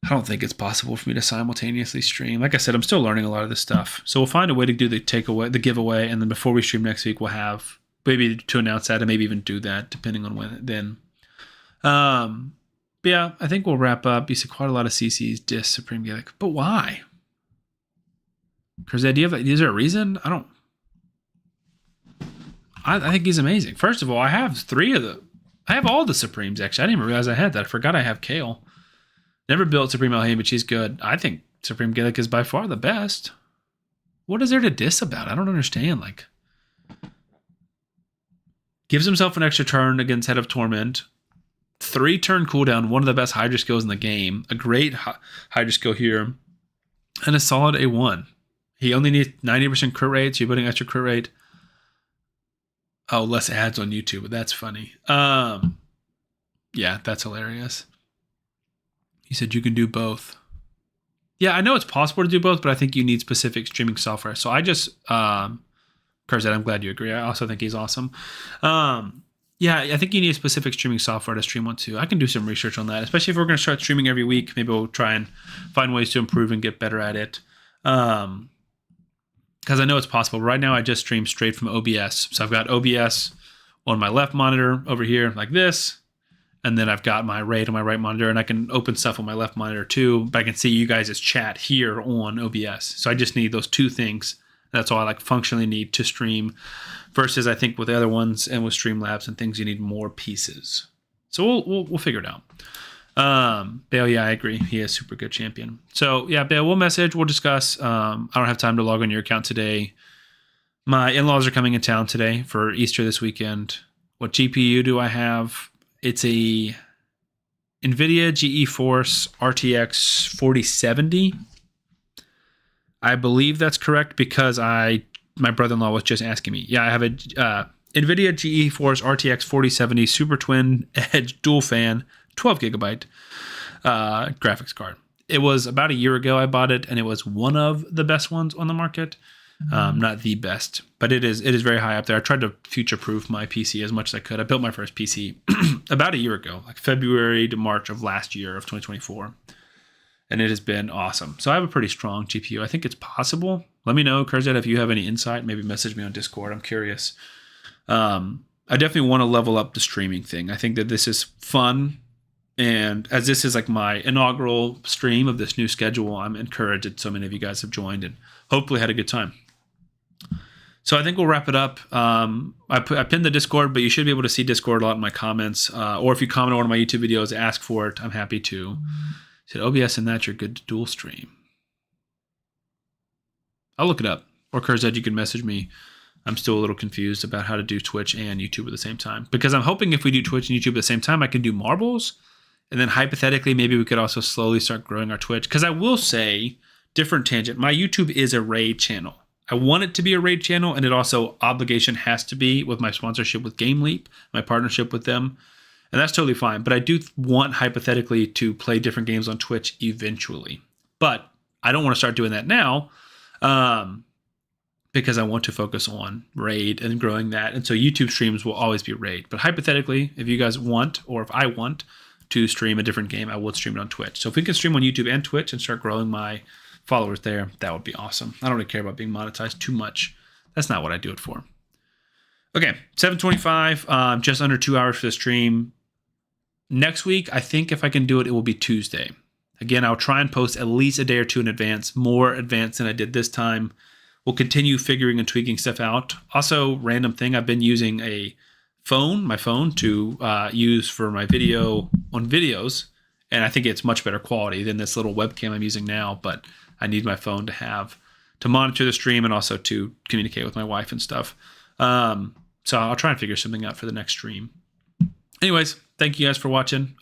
I don't think it's possible for me to simultaneously stream. Like I said, I'm still learning a lot of this stuff. So we'll find a way to do the giveaway, and then before we stream next week, we'll have maybe to announce that and maybe even do that depending on when then. But yeah, I think we'll wrap up. You see quite a lot of CC's diss Supreme Gaelic. But why? Because the idea of is there a reason? I think he's amazing. First of all, I have all the Supremes actually. I didn't even realize I had that. I forgot I have Kale. Never built Supreme Elhain, but she's good. I think Supreme Gaelic is by far the best. What is there to diss about? I don't understand. Like, gives himself an extra turn against Head of Torment. 3-turn cooldown, one of the best Hydra skills in the game. A great Hydra skill here. And a solid A1. He only needs 90% crit rate, so you're putting extra crit rate. Oh, less ads on YouTube, but that's funny. Yeah, that's hilarious. He said you can do both. Yeah, I know it's possible to do both, but I think you need specific streaming software. So I just, Kurzet, I'm glad you agree. I also think he's awesome. Yeah, I think you need specific streaming software to stream on too. I can do some research on that, especially if we're going to start streaming every week. Maybe we'll try and find ways to improve and get better at it. Because I know it's possible. Right now, I just stream straight from OBS. So I've got OBS on my left monitor over here like this. And then I've got my RAID on my right monitor, and I can open stuff on my left monitor too, but I can see you guys' chat here on OBS. So I just need those 2 things. That's all I functionally need to stream versus I think with the other ones and with Streamlabs and things, you need more pieces. So we'll figure it out. Bale, yeah, I agree. He is a super good champion. So yeah, Bale, we'll message, we'll discuss. I don't have time to log on your account today. My in-laws are coming in town today for Easter this weekend. What GPU do I have? It's a NVIDIA GeForce RTX 4070. I believe that's correct because my brother-in-law was just asking me. Yeah, I have a NVIDIA GeForce RTX 4070 Super Twin Edge Dual Fan 12 gigabyte graphics card. It was about a year ago I bought it, and it was one of the best ones on the market. Not the best, but it is very high up there. I tried to future-proof my PC as much as I could. I built my first PC about a year ago, like February to March of last year of 2024. And it has been awesome. So I have a pretty strong GPU. I think it's possible. Let me know, Kurzet, if you have any insight. Maybe message me on Discord. I'm curious. I definitely want to level up the streaming thing. I think that this is fun. And as this is like my inaugural stream of this new schedule, I'm encouraged that so many of you guys have joined and hopefully had a good time. So I think we'll wrap it up. I pinned the Discord, but you should be able to see Discord a lot in my comments. Or if you comment on one of my YouTube videos, ask for it. I'm happy to. Said OBS and that you're good to dual stream. I'll look it up. Or Kurzed, you can message me. I'm still a little confused about how to do Twitch and YouTube at the same time. Because I'm hoping if we do Twitch and YouTube at the same time, I can do marbles. And then hypothetically, maybe we could also slowly start growing our Twitch. Because I will say, different tangent, my YouTube is a raid channel. I want it to be a raid channel, and it also obligation has to be with my sponsorship with Game Leap, my partnership with them. And that's totally fine. But I do want, hypothetically, to play different games on Twitch eventually. But I don't want to start doing that now because I want to focus on raid and growing that. And so YouTube streams will always be raid. But hypothetically, if you guys want, or if I want to stream a different game, I would stream it on Twitch. So if we can stream on YouTube and Twitch and start growing my followers there, that would be awesome. I don't really care about being monetized too much. That's not what I do it for. Okay, 7:25, just under 2 hours for the stream. Next week, I think if I can do it, it will be Tuesday. Again, I'll try and post at least a day or two in advance, more advanced than I did this time. We'll continue figuring and tweaking stuff out. Also, random thing, I've been using my phone to use for my video on videos, and I think it's much better quality than this little webcam I'm using now, but I need my phone to monitor the stream and also to communicate with my wife and stuff. So I'll try and figure something out for the next stream. Anyways, thank you guys for watching.